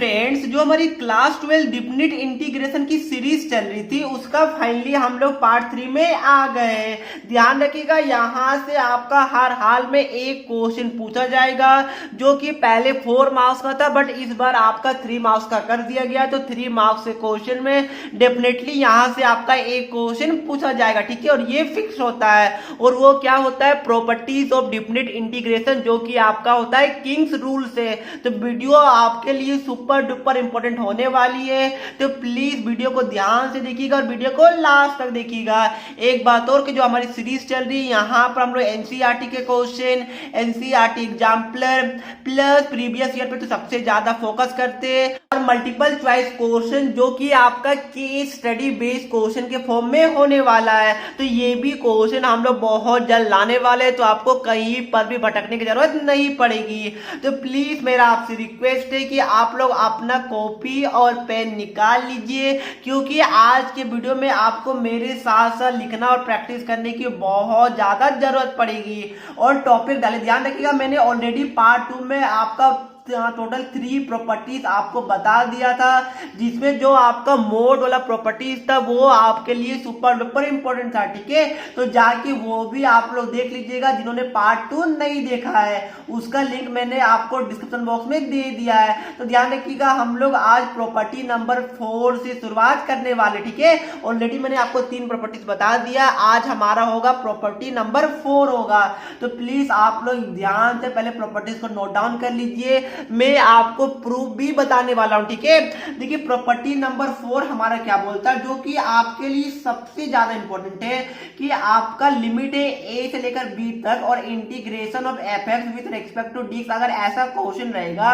Friends, जो हमारी class 12 definite integration की सीरीज चल रही थी उसका फाइनली हम लोग पार्ट 3 में आ गए। ध्यान रखिएगा, यहाँ से आपका हर हाल में एक क्वेश्चन पूछा जाएगा जो कि पहले 4 मार्क्स का था, बट इस बार आपका 3 मार्क्स का कर दिया गया। तो 3 मार्क्स के क्वेश्चन में डेफिनेटली यहाँ से आपका एक क्वेश्चन पूछा जाएगा, ठीक है। और ये फिक्स होता है, और वो क्या होता है, प्रॉपर्टीज ऑफ डिफिनिट इंटीग्रेशन, जो कि आपका होता है किंग्स रूल से। तो वीडियो आपके लिए सुपर डुपर इंपॉर्टेंट होने वाली है, तो प्लीज वीडियो को ध्यान से देखिएगा और वीडियो को लास्ट तक देखिएगा। एक बात और कि जो हमारी सीरीज चल रही है, यहाँ पर हम लोग एनसीईआरटी के question, NCERT exemplar plus previous year पे तो सबसे ज्यादा फोकस करते हैं, और मल्टीपल चॉइस क्वेश्चन जो कि आपका केस स्टडी बेस्ड क्वेश्चन के फॉर्म में होने वाला है। तो ये भी क्वेश्चन हम लोग बहुत जल्द लाने वाले हैं, तो आपको कहीं पर भी भटकने की जरूरत नहीं पड़ेगी। तो प्लीज मेरा आपसे रिक्वेस्ट है कि आप लोग अपना कॉपी और पेन निकाल लीजिए, क्योंकि आज के वीडियो में आपको मेरे साथ साथ लिखना और प्रैक्टिस करने की बहुत ज्यादा जरूरत पड़ेगी। और टॉपिक डाले, ध्यान रखिएगा, मैंने ऑलरेडी पार्ट 2 में आपका टोटल 3 प्रॉपर्टीज आपको बता दिया था, जिसमें जो आपका मोड वाला प्रॉपर्टीज था वो आपके लिए सुपर डुपर इंपॉर्टेंट था, ठीक है। तो जाके वो भी आप लोग देख लीजिएगा, जिन्होंने पार्ट 2 नहीं देखा है उसका लिंक मैंने आपको डिस्क्रिप्शन बॉक्स में दे दिया है। तो ध्यान रखिएगा, हम लोग आज प्रॉपर्टी नंबर 4 से शुरुआत करने वाले, ठीक है। ऑलरेडी मैंने आपको 3 प्रॉपर्टीज बता दिया, आज हमारा होगा प्रॉपर्टी नंबर 4 होगा। तो प्लीज आप लोग ध्यान से पहले प्रॉपर्टीज को नोट डाउन कर लीजिए, मैं आपको प्रूफ भी बताने वाला हूं, ठीक है। देखिए प्रॉपर्टी नंबर 4 हमारा क्या बोलता है, जो कि आपके लिए सबसे ज्यादा इंपॉर्टेंट है, कि आपका लिमिट है a से लेकर b तक और integration of fx with respect to dx। अगर ऐसा क्वेश्चन रहेगा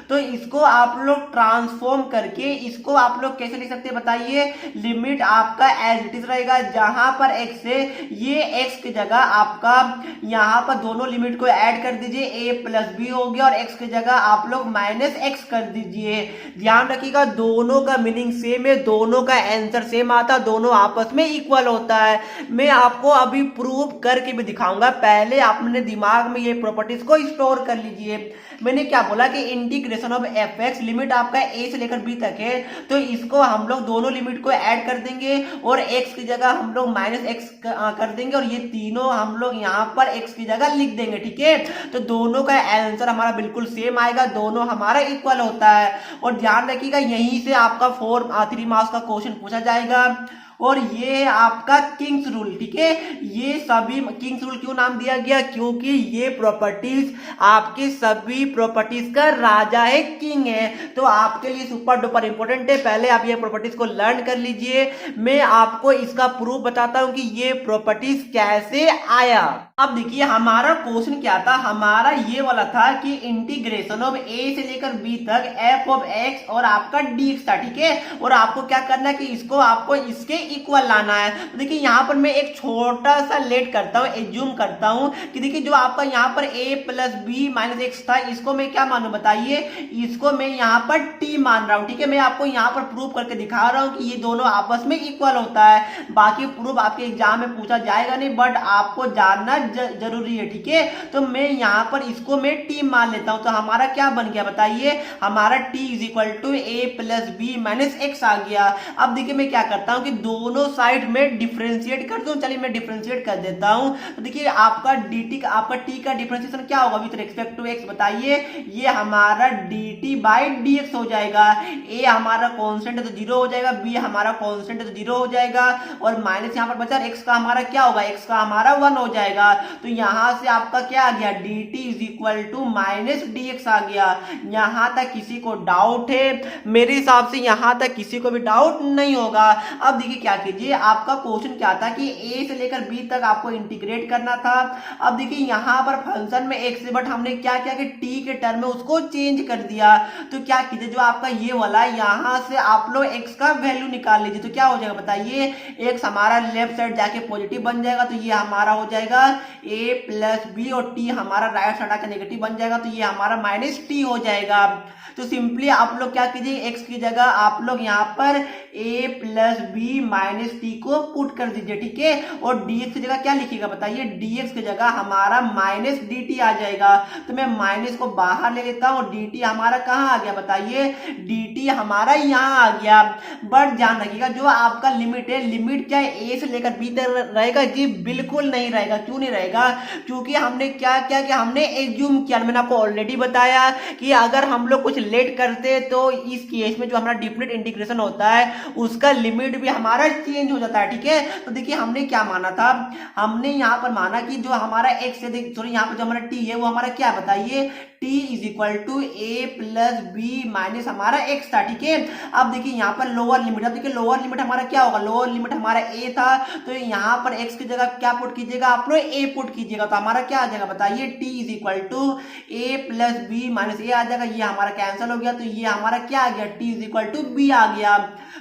तो इसको आप लोग ट्रांसफॉर्म करके इसको आप लोग कैसे लिख सकते हैं बताइए। लिमिट आपका एज इट इज रहेगा, जहां पर x है, ये x की जगह आपका यहां पर दोनों लिमिट को ऐड कर दीजिए, a प्लस b हो गया, और x की जगह आप लोग माइनस x कर दीजिए। ध्यान रखिएगा, दोनों का मीनिंग सेम है, दोनों का आंसर सेम आता, दोनों आपस में इक्वल होता है। मैं आपको अभी प्रूव करके भी दिखाऊंगा, पहले आपने दिमाग में ये प्रॉपर्टीज को स्टोर कर लीजिए। मैंने क्या बोला कि इंटीग्रेशन ऑफ fx, लिमिट आपका a से लेकर b तक है, तो इसको हम लोग दोनों लिमिट को ऐड कर देंगे और x की जगह हम लोग माइनस x कर देंगे, और ये तीनों हम लोग यहाँ पर x की जगह लिख देंगे, ठीक है। तो दोनों का आंसर हमारा बिल्कुल सेम आएगा, दोनों हमारा इक्वल होता है। और ध्यान रखिएगा, यहीं से आपका 3 मार्क्स का क्वेश्चन पूछा जाएगा, और ये है आपका किंग्स रूल, ठीक है। ये सभी किंग्स रूल क्यों नाम दिया गया, क्योंकि ये प्रॉपर्टीज आपके सभी प्रॉपर्टीज का राजा है, किंग है। तो आपके लिए सुपर डुपर इंपॉर्टेंट है, पहले आप ये प्रॉपर्टीज को लर्न कर लीजिए। मैं आपको इसका प्रूफ बताता हूं कि ये प्रॉपर्टीज कैसे आया। अब देखिए हमारा क्वेश्चन क्या था, हमारा ये वाला था कि इंटीग्रेशन ऑफ a से लेकर b तक f ऑफ x और आपका dx था, ठीक है। और आपको क्या करना है कि इसको आपको इसके इक्वल लाना है। तो देखिए यहाँ पर मैं एक छोटा सा लेट करता हूँ, एज्यूम करता हूँ कि देखिए जो आपका यहाँ पर a plus B minus x था, इसको मैं क्या मानू बताइए, इसको मैं यहाँ पर t मान रहा हूँ, ठीक है। मैं आपको यहाँ पर प्रूव करके दिखा रहा हूँ कि ये दोनों आपस में इक्वल होता है। बाकी प्रूफ आपके एग्जाम में पूछा जाएगा नहीं, बट आपको जानना जरूरी है, ठीक है। तो मैं यहाँ पर इसको मैं t मान लेता हूँ, तो हमारा क्या बन गया बताइए, हमारा t is equal to a plus B minus X आ गया। अब देखिए मैं क्या करता हूँ कि दोनों साइड में डिफरेंशिएट कर दूं, चलिए मैं डिफरेंशिएट कर देता हूं। तो देखिए आपका dt का आपका t का डिफरेंशिएशन क्या होगा विद रिस्पेक्ट टू x बताइए, ये हमारा dt बाई dx हो जाएगा। a हमारा कांस्टेंट है तो 0 हो जाएगा, b हमारा कांस्टेंट है तो 0 हो जाएगा, और माइनस यहाँ पर बचा x का हमारा क्या होगा, x का हमारा 1 हो जाएगा। तो यहाँ से आपका क्या आ गया, dt is equal to minus dx आ गया। यहाँ तक किसी को डाउट है? मेरे हिसाब से यहाँ तक किसी को भी डाउट नहीं होगा। अब देखिए क्या कीजिए, आपका क्वेश्चन क्या था कि a से लेकर b तक आपको इंटीग्रेट करना था। अब देखिए यहाँ पर फंक्शन में x है, बट हमने क्या किया कि t के टर्म में उसको चेंज कर दिया। तो क्या कीजिए, जो आपका ये वाला यहाँ से आप लोग x का वैल्यू निकाल लीजिए, तो क्या हो जाएगा बताइए, x हमारा लेफ्ट साइड जाके पॉजिटिव बन जाएगा, तो ये हमारा हो जाएगा a प्लस बी, और t हमारा राइट साइड आकर नेगेटिव बन जाएगा, तो ये हमारा माइनस t हो जाएगा। तो सिंपली आप लोग क्या कीजिए, x की जगह आप लोग यहाँ पर ए प्लस बी माइनस टी को पुट कर दीजिए, ठीक है। और dx की जगह क्या लिखिएगा बताइए, dx की जगह हमारा माइनस dt आ जाएगा। तो मैं माइनस को बाहर ले लेता हूँ, dt हमारा कहाँ आ गया बताइए, dt हमारा यहाँ आ गया। बट ध्यान रखिएगा जो आपका लिमिट है, लिमिट क्या है, a से लेकर b तक रहेगा जी, बिल्कुल नहीं रहेगा। क्यों नहीं रहेगा, क्योंकि हमने क्या किया कि हमने एज्यूम किया, मैंने आपको ऑलरेडी बताया कि अगर हम लोग कुछ लेट करते तो इस केस में जो हमारा डिफिनिट इंटीग्रेशन होता है उसका लिमिट भी हमारा चेंज हो जाता है, ठीक है। तो देखिए हमने क्या माना था, हमने यहाँ पर माना कि जो हमारा x है, सॉरी यहाँ पर जो हमारा t है वो हमारा क्या बताइए, t is equal to a plus B minus हमारा x था, ठीक है। अब देखिए यहाँ पर लोअर लिमिट, अब देखिए लोअर लिमिट हमारा क्या होगा, लोअर लिमिट हमारा a था, तो यहाँ पर x की जगह क्या पुट कीजिएगा, आप लोग a पुट कीजिएगा, तो हमारा क्या आ जाएगा बताइए, t is equal to a plus B minus a आ जाएगा, ये हमारा कैंसिल हो गया, तो ये हमारा क्या आ गया, t is equal to b आ गया।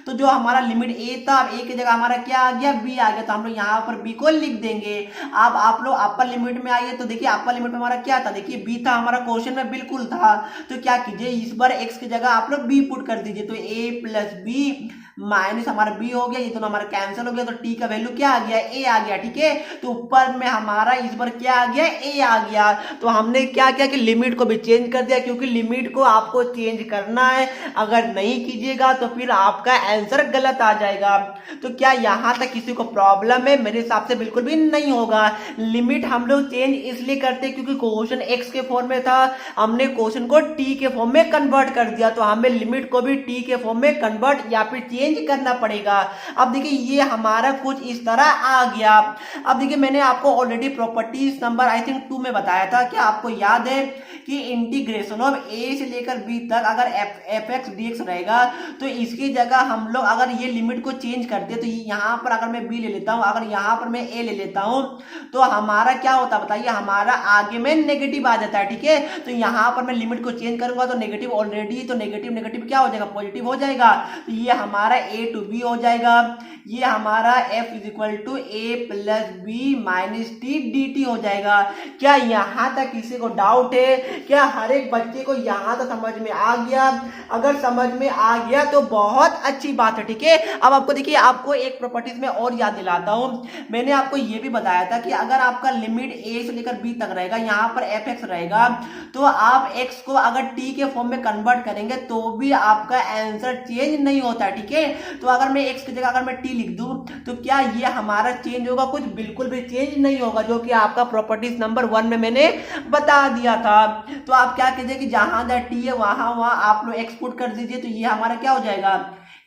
तो जो हमारा लिमिट a था, अब a की जगह हमारा क्या आ गया, b आ गया, तो हम लोग यहाँ पर b को लिख देंगे। अब आप लोग अपर लिमिट में आइए, तो देखिए अपर लिमिट में हमारा क्या था, देखिए b था हमारा क्वेश्चन में बिल्कुल था, तो क्या कीजिए इस बार x की जगह आप लोग b पुट कर दीजिए, तो a प्लस बी माइनस हमारा b हो गया, ये दोनों हमारा कैंसिल हो गया, तो t का वैल्यू क्या आ गया, a आ गया, ठीक है। तो ऊपर में हमारा इस बार क्या आ गया, a आ गया। तो हमने क्या किया कि लिमिट को भी चेंज कर दिया, क्योंकि लिमिट को आपको चेंज करना है, अगर नहीं कीजिएगा तो फिर आपका आंसर गलत आ जाएगा। तो क्या यहाँ तक किसी को प्रॉब्लम है, मेरे हिसाब से बिल्कुल भी नहीं होगा। लिमिट हम लोग चेंज इसलिए करते क्योंकि क्वेश्चन x के फॉर्म में था, हमने क्वेश्चन को t के फॉर्म में कन्वर्ट कर दिया, तो हमें लिमिट को भी t के फॉर्म में कन्वर्ट या फिर चेंज करना पड़ेगा। अब देखिए ये हमारा कुछ इस तरह आ गया। अब देखिए मैंने आपको already properties number I think 2 में बताया था कि आपको याद है कि इंटीग्रेशन ऑफ a से लेकर b तक अगर fx dx रहेगा, तो इसकी जगह हम लोग अगर ये लिमिट को चेंज करते हैं, तो यहाँ पर अगर मैं b ले लेता हूँ, अगर यहाँ पर मैं a ले लेता हूँ, तो हमारा क्या होता है बताइए, हमारा आगे में नेगेटिव आ जाता है, ठीक है। तो यहाँ पर मैं लिमिट को चेंज करूंगा तो नेगेटिव ऑलरेडी, तो नेगेटिव नेगेटिव क्या हो जाएगा, पॉजिटिव हो जाएगा, तो ये हमारा a टू b हो जाएगा, ये हमारा f is equal to a plus B minus t d t हो जाएगा। क्या यहाँ तक किसी को डाउट है, क्या हर एक बच्चे को यहाँ तक समझ में आ गया? अगर समझ में आ गया तो बहुत अच्छी बात है, ठीक है। अब आपको देखिए, आपको एक प्रॉपर्टीज में और याद दिलाता हूँ, मैंने आपको ये भी बताया था कि अगर आपका लिमिट a से लेकर b तक रहेगा, यहाँ पर fx रहेगा, तो आप x को अगर t के फॉर्म में कन्वर्ट करेंगे तो भी आपका आंसर चेंज नहीं होता, ठीक है। तो अगर मैं x की जगह अगर मैं t लिख दूं तो क्या ये हमारा चेंज होगा, कुछ बिल्कुल भी चेंज नहीं होगा, जो कि आपका प्रॉपर्टीज नंबर 1 में मैंने बता दिया था। तो आप क्या कीजिए कि जहां t है वहां आप लोग x पुट कर दीजिए, तो ये हमारा क्या हो जाएगा,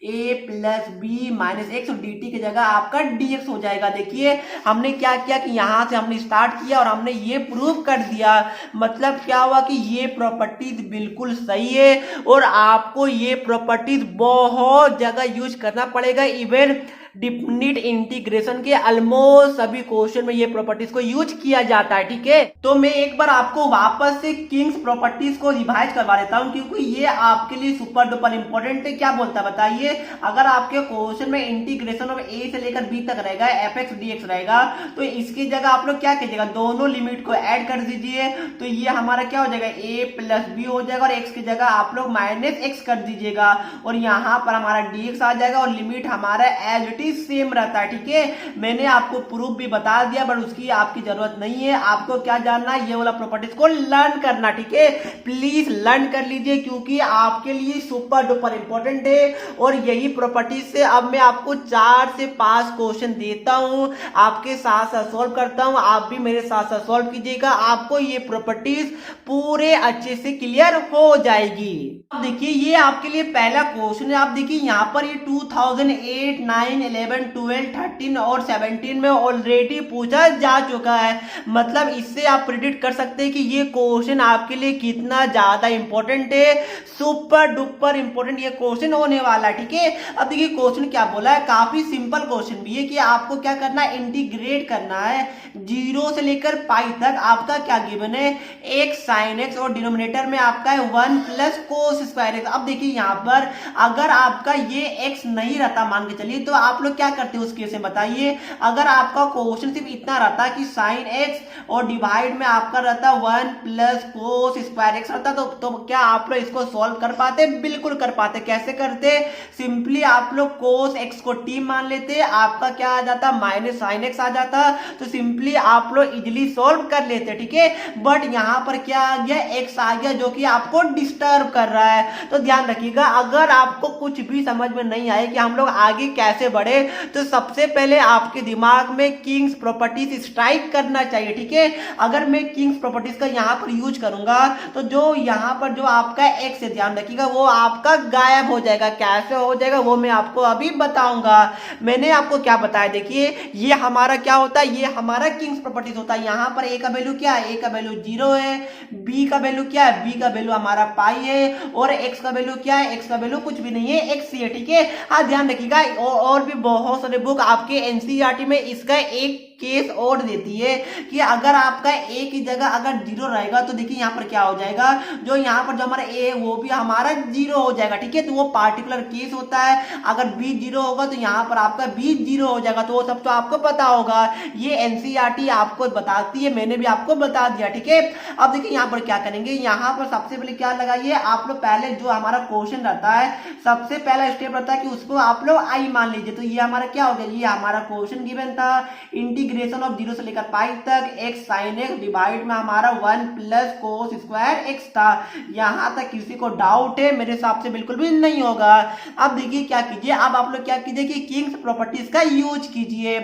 a plus B minus x, और डी टी की जगह आपका dx हो जाएगा। देखिए हमने क्या किया कि यहाँ से हमने स्टार्ट किया और हमने ये प्रूव कर दिया, मतलब क्या हुआ कि ये प्रॉपर्टीज बिल्कुल सही है और आपको ये प्रॉपर्टीज बहुत जगह यूज करना पड़ेगा। इवन डिफिनिट इंटीग्रेशन के ऑलमोस्ट सभी क्वेश्चन में ये प्रॉपर्टीज को यूज किया जाता है, ठीक है। तो मैं एक बार आपको वापस से किंग्स प्रॉपर्टीज को रिवाइज करवा देता हूं, क्योंकि ये आपके लिए सुपर डुपर इंपॉर्टेंट है। क्या बोलता है बताइए, अगर आपके क्वेश्चन में इंटीग्रेशन ऑफ a से लेकर b तक रहेगा, fx dx रहेगा, तो इसकी जगह आप लोग क्या कीजिएगा, दोनों लिमिट को ऐड कर दीजिए, तो ये हमारा क्या हो जाएगा, a प्लस बी हो जाएगा, और x की जगह आप लोग माइनस एक्स कर दीजिएगा, और यहाँ पर हमारा dx आ जाएगा, और लिमिट हमारा एज सेम रहता है, ठीक है। मैंने आपको प्रूफ भी बता दिया, बट उसकी आपकी जरूरत नहीं है। आपको क्या जानना है, ये वाला प्रॉपर्टीज को लर्न करना, ठीक है। प्लीज लर्न कर लीजिए, क्योंकि आपके लिए सुपर डुपर इंपॉर्टेंट है। और यही प्रॉपर्टीज से अब मैं आपको 4 से 5 क्वेश्चन देता हूं, आपके साथ साथ सॉल्व करता हूं, आप भी मेरे साथ साथ सॉल्व कीजिएगा, आपको ये प्रॉपर्टीज पूरे अच्छे से क्लियर हो जाएगी। अब देखिए ये आपके लिए पहला क्वेश्चन है। आप देखिए यहाँ पर ये 2008, 9, 11, 12, 13 और 17 में ऑलरेडी पूछा जा चुका है, मतलब इससे आप प्रिडिक्ट कर सकते हैं कि ये क्वेश्चन आपके लिए कितना ज्यादा इंपॉर्टेंट है, सुपर डुपर इंपॉर्टेंट ये क्वेश्चन होने वाला है, ठीक है। अब देखिए क्वेश्चन क्या बोला है, काफी सिंपल क्वेश्चन भी है कि आपको क्या करना है, इंटीग्रेट करना है 0 से लेकर पाई तक। आपका क्या गिवन है, x sin x, और डिनोमिनेटर में आपका है 1 प्लस cos स्क्वायर x। अब देखिए यहाँ पर अगर आपका ये x नहीं रहता, मान के चलिए, तो आप आप लोग क्या करते हो उस केस में बताइए। अगर आपका क्वेश्चन सिर्फ इतना रहता कि साइन एक्स और डिवाइड में आपका रहता 1 प्लस कोस स्क्वायर एक्स रहता तो क्या आप लोग इसको सॉल्व कर पाते? बिल्कुल कर पाते। कैसे करते? सिंपली आप लोग कोस एक्स को टी मान लेते, आपका क्या आ जाता माइनस साइन एक्स आ जाता, तो सिंपली आप लोग इजिली सॉल्व कर लेते, ठीक है। बट यहां पर क्या आ गया, एक्स आ गया जो कि आपको डिस्टर्ब कर रहा है। तो ध्यान रखिएगा, अगर आपको कुछ भी समझ में नहीं आए कि हम लोग आगे कैसे बढ़े, तो सबसे पहले आपके दिमाग में किंग्स प्रॉपर्टीज स्ट्राइक करना चाहिए, ठीक है। अगर मैं किंग्स प्रॉपर्टीज का यहां पर यूज करूंगा तो जो यहां पर जो आपका एक्स है, ध्यान रखिएगा, वो आपका गायब हो जाएगा। कैसे हो जाएगा वो मैं आपको अभी बताऊंगा। मैंने आपको क्या बताया, देखिए ये हमारा क्या होता है, ये हमारा किंग्स प्रॉपर्टीज होता है। यहां पर ए का वैल्यू क्या है, ए का वैल्यू 0 है, बी का वैल्यू क्या है, बी का वैल्यू हमारा पाई है, और एक्स का वैल्यू क्या है, एक्स का वैल्यू कुछ भी नहीं है, एक्स ही है, ठीक है। हाँ ध्यान रखिएगा, और भी बहुत सारे बुक आपके एनसीईआरटी में इसका एक केस और देती है कि अगर आपका ए की जगह अगर 0 रहेगा तो देखिए यहाँ पर क्या हो जाएगा, जो यहाँ पर जो हमारा ए है वो भी हमारा 0 हो जाएगा, ठीक है। तो वो पार्टिकुलर केस होता है। अगर बी 0 होगा तो यहाँ पर आपका बी 0 हो जाएगा, तो वो सब तो आपको पता होगा। ये एनसीईआरटी आपको बताती है, मैंने भी आपको बता दिया, ठीक है। अब देखिए यहाँ पर क्या करेंगे, यहाँ पर सबसे पहले क्या लगाइए आप लोग, पहले जो हमारा क्वेश्चन रहता है सबसे पहला स्टेप रहता है कि उसको आप लोग आई मान लीजिए। तो ये हमारा क्या हो गया, ये हमारा क्वेश्चन गिवन था, इंटीग्रेशन ऑफ 0 से लेकर पाई तक एक्स साइन एक्स डिवाइड में हमारा 1 प्लस कोस स्क्वायर एक्स था। यहां तक किसी को डाउट है? मेरे हिसाब से बिल्कुल भी नहीं होगा। अब देखिए क्या कीजिए, अब आप लोग क्या कीजिए कि किंग्स प्रॉपर्टीज का यूज कीजिए।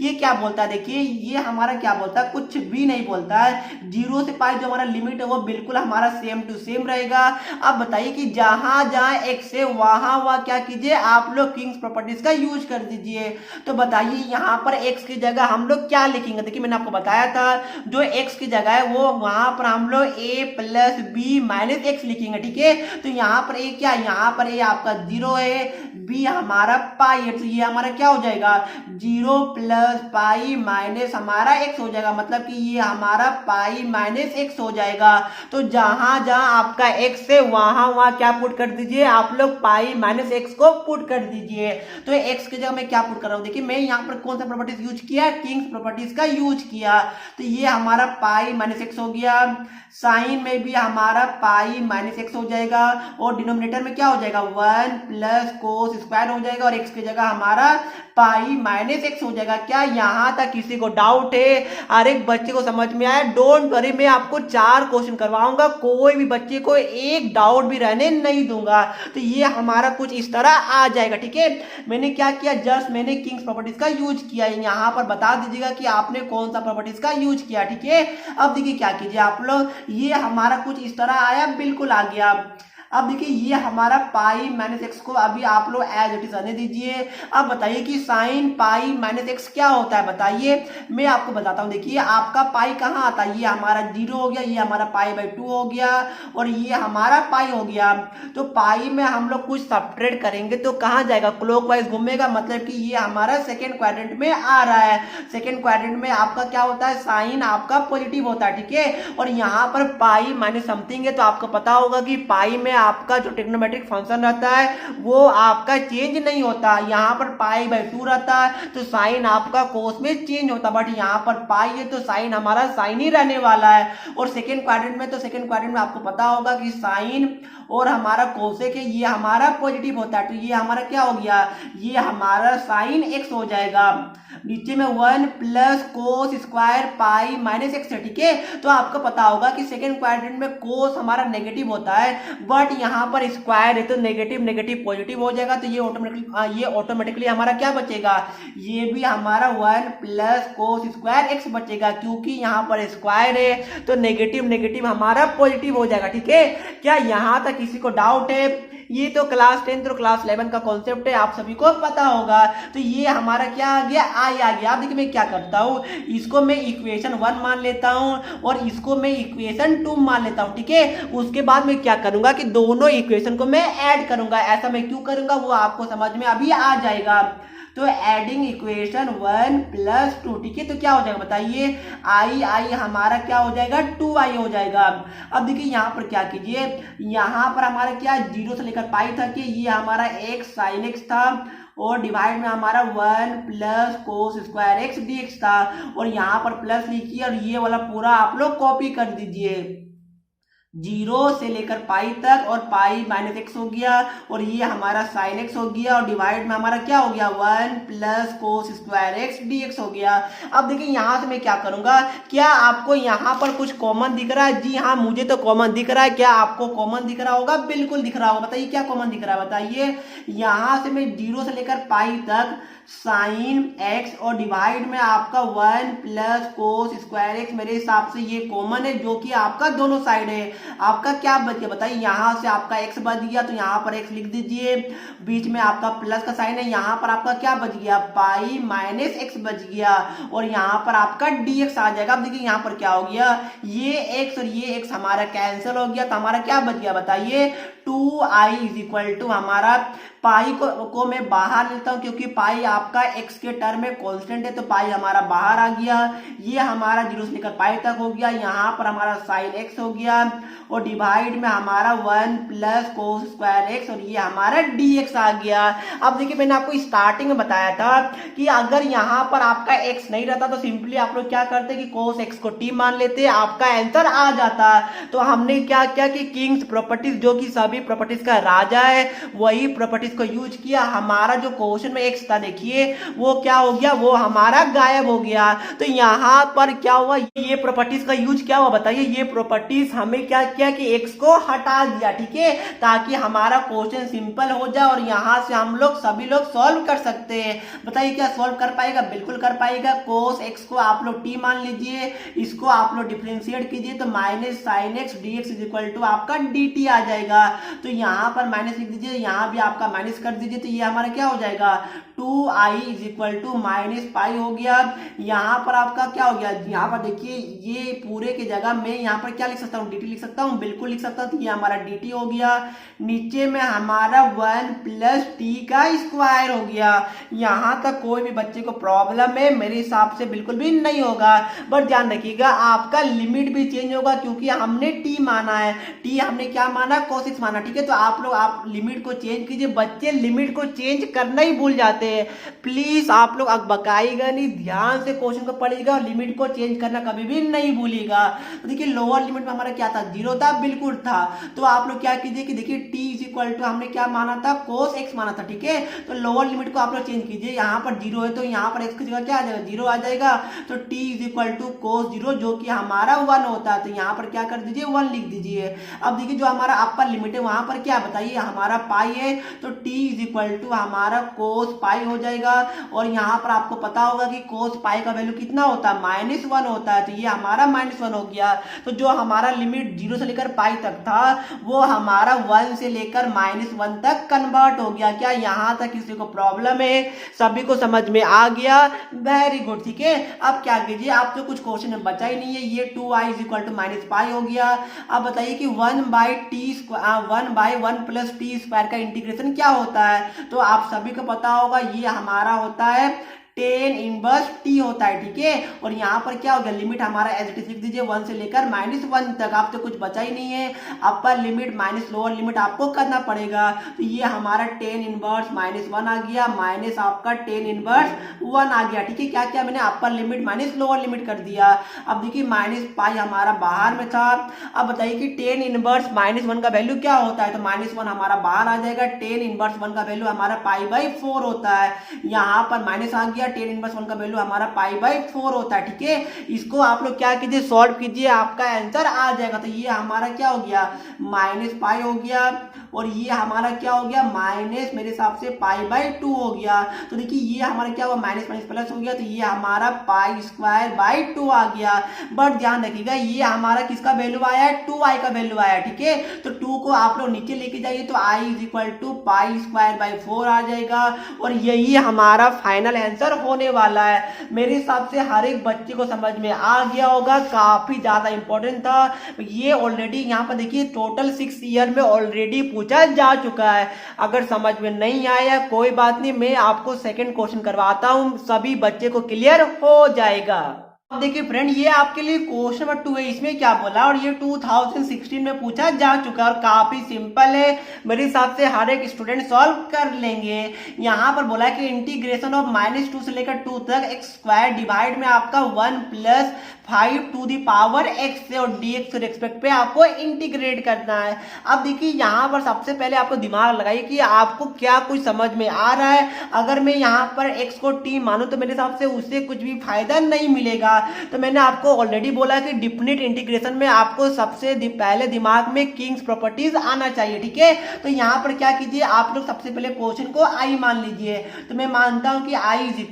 ये क्या बोलता है, देखिए ये हमारा क्या बोलता है, कुछ भी नहीं बोलता है। 0 से पाई जो हमारा लिमिट है वो बिल्कुल हमारा सेम टू सेम रहेगा। अब बताइए कि जहां जहां एक्स है वहां वहां क्या कीजिए आप लोग किंग्स प्रॉपर्टीज का यूज कर दीजिए। तो बताइए यहाँ पर एक्स की जगह हम लोग क्या लिखेंगे, देखिए मैंने आपको बताया था जो x की जगह है वो वहां पर हम लोग a plus B minus x लिखेंगे, ठीक है। तो यहाँ पर a क्या, यहाँ पर a आपका 0 है, b हमारा पाई है, तो ये हमारा क्या हो जाएगा 0 प्लस पाई माइनस हमारा x हो जाएगा, मतलब कि ये हमारा पाई माइनस x हो जाएगा। तो जहां जहां आपका x है वहां वहां क्या पुट कर दीजिए आप लोग, पाई माइनस x को पुट कर दीजिए। तो x की जगह मैं क्या पुट कर रहा हूं, देखिए मैं यहाँ पर कौन सा प्रॉपर्टीज यूज किया, किंग्स प्रॉपर्टीज का यूज किया। तो ये हमारा पाई माइनस एक्स हो गया, साइन में भी हमारा पाई माइनस एक्स हो जाएगा, और डिनोमिनेटर में क्या हो जाएगा 1 प्लस कोस स्क्वायर हो जाएगा, और एक्स की जगह हमारा पाई माइनस एक्स हो जाएगा। क्या यहां तक किसी को डाउट है? हर एक बच्चे को समझ में आया? डोंट वरी, मैं आपको 4 क्वेश्चन करवाऊंगा, कोई भी बच्चे को एक डाउट भी रहने नहीं दूंगा। तो ये हमारा कुछ इस तरह आ जाएगा, ठीक है। मैंने क्या किया, जस्ट मैंने किंग्स प्रॉपर्टीज का यूज किया। यहाँ पर बता दीजिएगा कि आपने कौन सा प्रॉपर्टीज का यूज किया, ठीक है। अब देखिए क्या कीजिए आप लोग, ये हमारा कुछ इस तरह आया, बिल्कुल आ गया। अब देखिए ये हमारा पाई माइनस एक्स को अभी आप लोग एज इट इज रहने दीजिए। अब बताइए कि साइन पाई माइनस एक्स क्या होता है, बताइए। मैं आपको बताता हूँ, देखिए आपका पाई कहाँ आता है, ये हमारा 0 हो गया, ये हमारा पाई बाई 2 हो गया, और ये हमारा पाई हो गया। तो पाई में हम लोग कुछ सब्ट्रैक्ट करेंगे तो कहाँ जाएगा, क्लॉकवाइज घूमेगा, मतलब कि ये हमारा सेकेंड क्वाड्रेंट में आ रहा है। सेकेंड क्वाड्रेंट में आपका क्या होता है, साइन आपका पॉजिटिव होता है, ठीक है। और यहाँ पर पाई माइनस समथिंग है, तो आपको पता होगा कि पाई में आपका जो ट्रिग्नोमेट्रिक फंक्शन रहता है वो आपका चेंज नहीं होता। यहाँ पर पाई बाई 2 रहता है तो साइन आपका कोस में चेंज होता, बट यहाँ पर पाई है तो साइन हमारा साइन ही रहने वाला है। और सेकेंड क्वाड्रेंट में, तो सेकेंड क्वाड्रेंट में आपको पता होगा कि साइन और हमारा कोसेक है, ये हमारा पॉजिटिव होता है, तो ये हमारा क्या हो गया, ये हमारा साइन एक्स हो जाएगा। नीचे में 1 plus cos square pi minus x है, ठीक है। तो आपको पता होगा कि सेकेंड क्वाड्रेंट में कोस हमारा नेगेटिव होता है, बट यहाँ पर स्क्वायर है तो नेगेटिव नेगेटिव पॉजिटिव हो जाएगा, तो ये ऑटोमेटिकली हमारा क्या बचेगा, ये भी हमारा 1 प्लस कोस स्क्वायर एक्स बचेगा, क्योंकि यहाँ पर स्क्वायर है तो नेगेटिव नेगेटिव हमारा पॉजिटिव हो जाएगा, ठीक है। क्या यहाँ तक किसी को डाउट है? ये तो क्लास 10 और क्लास 11 का कॉन्सेप्ट है, आप सभी को पता होगा। तो ये हमारा क्या आ गया, आई आ गया। अब देखिए मैं क्या करता हूँ, इसको मैं इक्वेशन 1 मान लेता हूँ और इसको मैं इक्वेशन 2 मान लेता हूँ, ठीक है। उसके बाद मैं क्या करूंगा कि दोनों इक्वेशन को मैं ऐड करूंगा। ऐसा मैं क्यों करूंगा वो आपको समझ में अभी आ जाएगा। तो एडिंग इक्वेशन 1 प्लस 2, ठीक है। तो क्या हो जाएगा बताइए, आई हमारा क्या हो जाएगा 2i हो जाएगा। अब देखिए यहाँ पर क्या कीजिए, यहाँ पर हमारा क्या 0 से लेकर पाई था कि ये हमारा x sin x था और डिवाइड में हमारा 1 plus cos square x dx था और यहाँ पर प्लस लिखिए और ये वाला पूरा आप लोग कॉपी कर दीजिए 0 से लेकर पाई तक और पाई माइनस एक्स हो गया और ये हमारा साइन एक्स हो गया और डिवाइड में हमारा क्या हो गया 1 plus cos square x dx हो गया। अब देखिए यहाँ से मैं क्या करूंगा, क्या आपको यहाँ पर कुछ कॉमन दिख रहा है? जी हाँ, मुझे तो कॉमन दिख रहा है। क्या आपको कॉमन दिख रहा होगा? बिल्कुल दिख रहा होगा। बताइए क्या कॉमन दिख रहा है, बताइए। यहाँ से मैं 0 से लेकर पाई तक साइन एक्स और डिवाइड में आपका 1 प्लस कोस स्क्वायर एक्स, मेरे हिसाब से ये कॉमन है जो कि आपका दोनों साइड है। आपका क्या बच गया बताइए, यहाँ से आपका x बच गया तो यहाँ पर x लिख दीजिए, बीच में आपका प्लस का साइन है, यहाँ पर आपका क्या बच गया पाई माइनस एक्स बच गया और यहाँ पर आपका dx आ जाएगा। अब देखिए यहाँ पर क्या हो गया, ये x और ये x हमारा कैंसिल हो गया तो हमारा क्या बच गया बताइए 2i इज इक्वल टू हमारा पाई को मैं बाहर लेता हूं क्योंकि पाई आपका x के टर्म में कांस्टेंट है तो पाई हमारा बाहर आ गया। ये हमारा 0 से लेकर पाई तक हो गया, यहाँ पर हमारा साइन x हो गया और डिवाइड में हमारा 1 प्लस कोस स्क्वायर एक्स और ये हमारा dx आ गया। अब देखिए मैंने आपको स्टार्टिंग में बताया था कि अगर यहाँ पर आपका x नहीं रहता तो सिंपली आप लोग क्या करते कि कोस x को t मान लेते, आपका आंसर आ जाता। तो हमने क्या किया कि किंग्स प्रॉपर्टीज जो कि सभी प्रॉपर्टीज का राजा है वही प्रॉपर्टीज को यूज किया। हमारा जो क्वेश्चन में x था देखिए वो क्या हो गया, वो हमारा गायब हो गया। तो यहाँ पर क्या हुआ, ये प्रॉपर्टीज का यूज क्या हुआ बताइए, ये प्रॉपर्टीज हमें क्या किया कि x को हटा दिया, ठीक है, ताकि हमारा क्वेश्चन सिंपल हो जाए और यहाँ से हम लोग सभी लोग सॉल्व कर सकते हैं। बताइए क्या सॉल्व कर पाएगा? बिल्कुल कर पाएगा। कोस x को आप लोग t मान लीजिए, इसको आप लोग डिफरेंशिएट कीजिए तो minus sine x dx is equal to आपका dt आ जाएगा। तो यहाँ पर माइनस लिख दीजिए, यहाँ भी आपका माइनस कर दीजिए तो ये हमारा क्या हो जाएगा 2i is equal to minus pi हो गया। यहाँ पर आपका क्या हो गया, यहाँ पर देखिए ये पूरे की जगह मैं यहाँ पर क्या लिख सकता हूँ dt लिख सकता हूँ, बिल्कुल लिख सकता हूँ। तो ये हमारा dt हो गया, नीचे में हमारा 1 प्लस t का स्क्वायर हो गया। यहाँ तक कोई भी बच्चे को प्रॉब्लम है मेरे हिसाब से बिल्कुल भी नहीं होगा, बट ध्यान रखिएगा आपका लिमिट भी चेंज होगा क्योंकि हमने t माना है, t हमने क्या माना cos x माना, ठीक है। तो आप लोग आप लिमिट को चेंज कीजिए, बच्चे लिमिट को चेंज करना ही भूल जाते हैं। प्लीज आप लोग बकाइएगा नहीं, ध्यान से क्वेश्चन को पढ़िएगा और लिमिट को चेंज करना कभी भी नहीं भूलिएगा। तो देखिए लोअर लिमिट में हमारा क्या था 0 था, बिल्कुल था। तो आप लोग क्या कीजिए कि देखिए t इज इक्वल टू हमने क्या माना था cos x माना था, ठीक है। तो लोअर लिमिट को आप लोग चेंज कीजिए, यहाँ पर 0 है तो यहाँ पर x की जगह क्या आ जाएगा 0 आ जाएगा। तो t is equal to cos 0 जो कि हमारा 1 होता है, तो यहाँ पर क्या कर दीजिए 1 लिख दीजिए। अब देखिए जो हमारा अपर लिमिट है वहां पर क्या बताइए हमारा पाई है, तो t इज इक्वल टू हमारा cos पाई हो जाएगा और यहाँ पर आपको पता होगा कि cos पाई का वैल्यू कितना होता है -1 होता है, तो ये हमारा -1 हो गया। तो जो हमारा लिमिट 0 से लेकर पाई तक था वो हमारा 1 से लेकर -1 तक कन्वर्ट हो गया। क्या यहाँ तक किसी को प्रॉब्लम है? सभी को समझ में आ गया? वेरी गुड, ठीक है। अब क्या कीजिए, आप तो कुछ क्वेश्चन में बचा ही नहीं है, ये 2i is equal to minus pi हो गया। अब बताइए कि 1 बाई 1 प्लस टी स्क्वायर का इंटीग्रेशन क्या होता है? तो आप सभी को पता होगा ये हमारा होता है टेन इनवर्स टी होता है, ठीक है। और यहाँ पर क्या हो गया लिमिट हमारा एज इट इज लिख दीजिए 1 से लेकर -1 तक। आप तो कुछ बचा ही नहीं है, upper limit minus lower limit आपको करना पड़ेगा। तो ये हमारा टेन इनवर्स -1 आ गया, माइनस आपका टेन इनवर्स 1 आ गया, ठीक है। क्या क्या मैंने upper limit minus lower limit कर दिया। अब देखिए माइनस पाई हमारा बाहर में था। अब बताइए कि टेन इनवर्स -1 का वैल्यू क्या होता है, तो -1 हमारा बाहर आ जाएगा। टेन इनवर्स 1 का वैल्यू हमारा π/4 होता है, यहाँ पर माइनस आ गया। टेन इनवर्स 1 का वैल्यू हमारा π/4 होता है, ठीक है। इसको आप लोग क्या कीजिए सॉल्व कीजिए, आपका आंसर आ जाएगा। तो ये हमारा क्या हो गया -π हो गया और ये हमारा क्या हो गया माइनस मेरे हिसाब से π/2 हो गया। तो देखिए ये हमारा क्या हुआ माइनस माइनस प्लस हो गया, तो ये हमारा π²/2 आ गया। बट ध्यान रखिएगा ये हमारा किसका वैल्यू आया है 2i का वैल्यू आया, ठीक है। तो 2 को आप लोग नीचे लेके जाइए तो i इज इक्वल टू π²/4 आ जाएगा और यही हमारा फाइनल आंसर होने वाला है। मेरे हिसाब से हर एक बच्चे को समझ में आ गया होगा, काफी ज्यादा इंपॉर्टेंट था ये। ऑलरेडी यहाँ पर देखिए टोटल 6 ईयर में ऑलरेडी पूछा जा चुका है। अगर समझ में नहीं आया कोई बात नहीं, मैं आपको सेकंड क्वेश्चन करवाता हूं, सभी बच्चे को क्लियर हो जाएगा। अब देखिए फ्रेंड, ये आपके लिए क्वेश्चन नंबर 2 है। इसमें क्या बोला, और ये 2016 में पूछा जा चुका है और काफी सिंपल है, मेरे हिसाब से हर एक स्टूडेंट सॉल्व कर लेंगे। यहाँ पर बोला कि इंटीग्रेशन ऑफ -2 से लेकर 2 तक एक्स स्क्वायर डिवाइड में आपका 1 + 5 टू दी पावर x से और dx के रेस्पेक्ट पे आपको इंटीग्रेट करना है। अब देखिए यहाँ पर सबसे पहले आपको दिमाग लगाइए कि आपको क्या कुछ समझ में आ रहा है। अगर मैं यहाँ पर x को t मानूं तो मेरे हिसाब से उससे कुछ भी फायदा नहीं मिलेगा। तो मैंने आपको ऑलरेडी बोला कि डिफिनिट इंटीग्रेशन में आपको सबसे पहले दिमाग में किंग्स प्रॉपर्टीज आना चाहिए, ठीक है। तो यहाँ पर क्या कीजिए, आप लोग सबसे पहले क्वेश्चन को i मान लीजिए। तो मैं मानता हूं कि i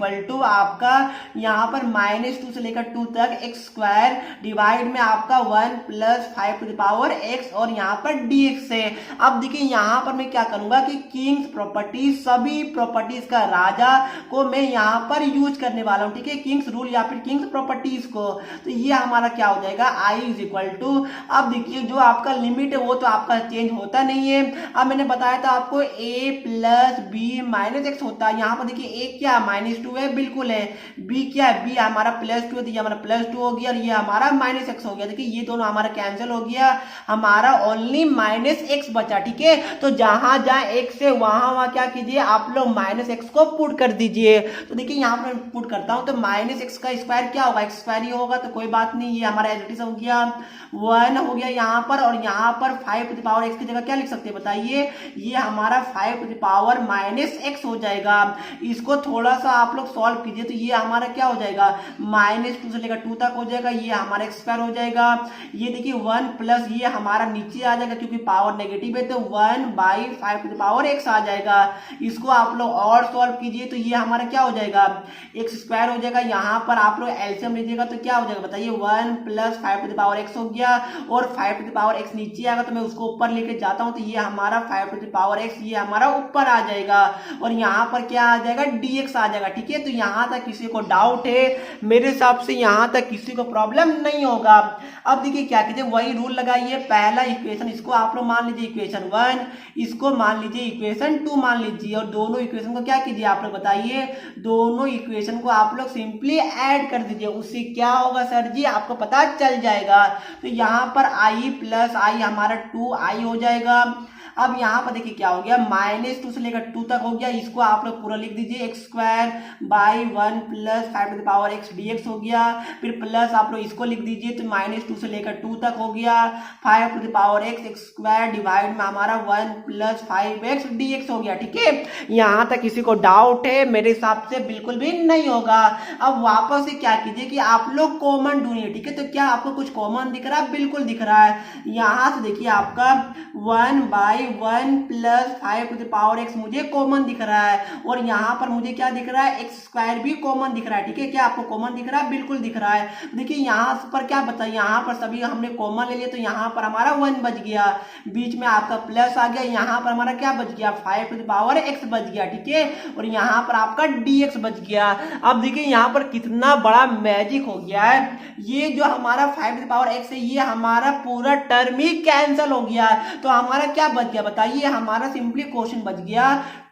= आपका यहाँ पर -2 से लेकर 2 तक एक्स स्क्वायर डिवाइड में आपका 1 + 5 टू द पावर x और यहाँ पर dx है। अब देखिए यहाँ पर मैं क्या करूंगा कि किंग्स प्रॉपर्टीज, सभी प्रॉपर्टीज का राजा को मैं यहाँ पर यूज करने वाला हूँ, ठीक है, किंग्स रूल या फिर किंग्स प्रॉपर्टीज को। तो ये हमारा क्या हो जाएगा, i = अब देखिए जो आपका लिमिट है वो तो आपका चेंज होता नहीं है। अब मैंने बताया था आपको a + b - x होता है। यहाँ पर देखिए a क्या -2 है, बिल्कुल है। b क्या है, b हमारा +2 है, तो ये हमारा +2 हो गया और ये हमारा -x हो गया। देखिए ये दोनों हमारा कैंसिल हो गया, हमारा ओनली -x बचा, ठीक है। तो जहां जहां x है वहां क्या कीजिए, आप लोग -x को पुट कर दीजिए। तो देखिए यहाँ पर पुट करता हूं तो -x का स्क्वायर क्या होगा, x स्क्वायर ही होगा, तो कोई बात नहीं, ये हमारा एज इट इज हो गया, 1 हो गया यहाँ पर। और यहाँ पर 5 टू द पावर x की जगह क्या लिख सकते हैं बताइए, ये हमारा 5 टू द पावर -x हो जाएगा। इसको थोड़ा सा आप लोग सॉल्व कीजिए तो ये हमारा क्या हो जाएगा, -2 से लेकर 2 तक हो जाएगा, ये हमारा x स्क्वायर हो जाएगा। ये देखिए 1 प्लस ये हमारा नीचे आ जाएगा क्योंकि पावर नेगेटिव है, तो 1/5 टू द पावर x आ जाएगा। इसको आप लोग और सॉल्व कीजिए तो ये हमारा क्या हो जाएगा, x स्क्वायर हो जाएगा। यहाँ पर आप लोग एलसीएम लीजिएगा तो क्या हो जाएगा बताइए, 1 + 5 टू द पावर x हो गया और 5 टू द पावर x नीचे आएगा तो मैं उसको ऊपर लेके जाता हूं तो ये हमारा 5 टू द पावर x ये हमारा ऊपर आ जाएगा और यहाँ पर क्या आ जाएगा, dx आ जाएगा, ठीक है। तो यहाँ तक किसी को डाउट है, मेरे हिसाब से यहाँ तक किसी को प्रॉब्लम नहीं होगा। अब देखिए क्या कीजिए, वही रूल लगाइए। पहला इक्वेशन इसको आप लोग मान लीजिए इक्वेशन 1, इसको मान लीजिए इक्वेशन 2 मान लीजिए और दोनों इक्वेशन को क्या कीजिए आप लोग बताइए, दोनों इक्वेशन को आप लोग सिंपली ऐड कर दीजिए। उससे क्या होगा सर जी, आपको पता चल जाएगा। तो यहाँ पर i + i हमारा 2i हो जाएगा। अब यहाँ पर देखिए क्या हो गया, -2 से लेकर 2 तक हो गया। इसको आप लोग पूरा लिख दीजिए, x²/1 + 5 to the power x dx हो गया। फिर प्लस आप लोग इसको लिख दीजिए तो -2 से लेकर 2 तक हो गया, 5 to the power x² divide में हमारा 1 + 5x dx हो गया, ठीक है। यहाँ तक किसी को डाउट है, मेरे हिसाब से बिल्कुल भी नहीं होगा। अब वापस से क्या कीजिए कि आप लोग कॉमन ढूंढिए, ठीक है। तो क्या आपको कुछ कॉमन दिख रहा है, बिल्कुल दिख रहा है। यहाँ से देखिए आपका 1/1 + 5 टू द पावर x मुझे कॉमन दिख रहा है और यहाँ पर मुझे क्या दिख रहा है, एक्स स्क्वायर भी कॉमन दिख रहा है, ठीक है। क्या आपको कॉमन दिख रहा है, बिल्कुल दिख रहा है। देखिए यहाँ पर क्या बता, यहाँ पर सभी हमने कॉमन ले लिया तो यहाँ पर हमारा 1 बच गया, बीच में आपका प्लस आ गया, यहाँ पर हमारा क्या बच गया, 5 टू द पावर x बच गया, ठीक है। और यहाँ पर आपका dx बच गया। अब देखिए यहाँ पर कितना बड़ा मैजिक हो गया है, ये जो हमारा 5 टू द पावर x है ये हमारा पूरा टर्म ही कैंसिल हो गया। तो हमारा क्या बच गया बताइए, हमारा सिंपली क्वेश्चन बच गया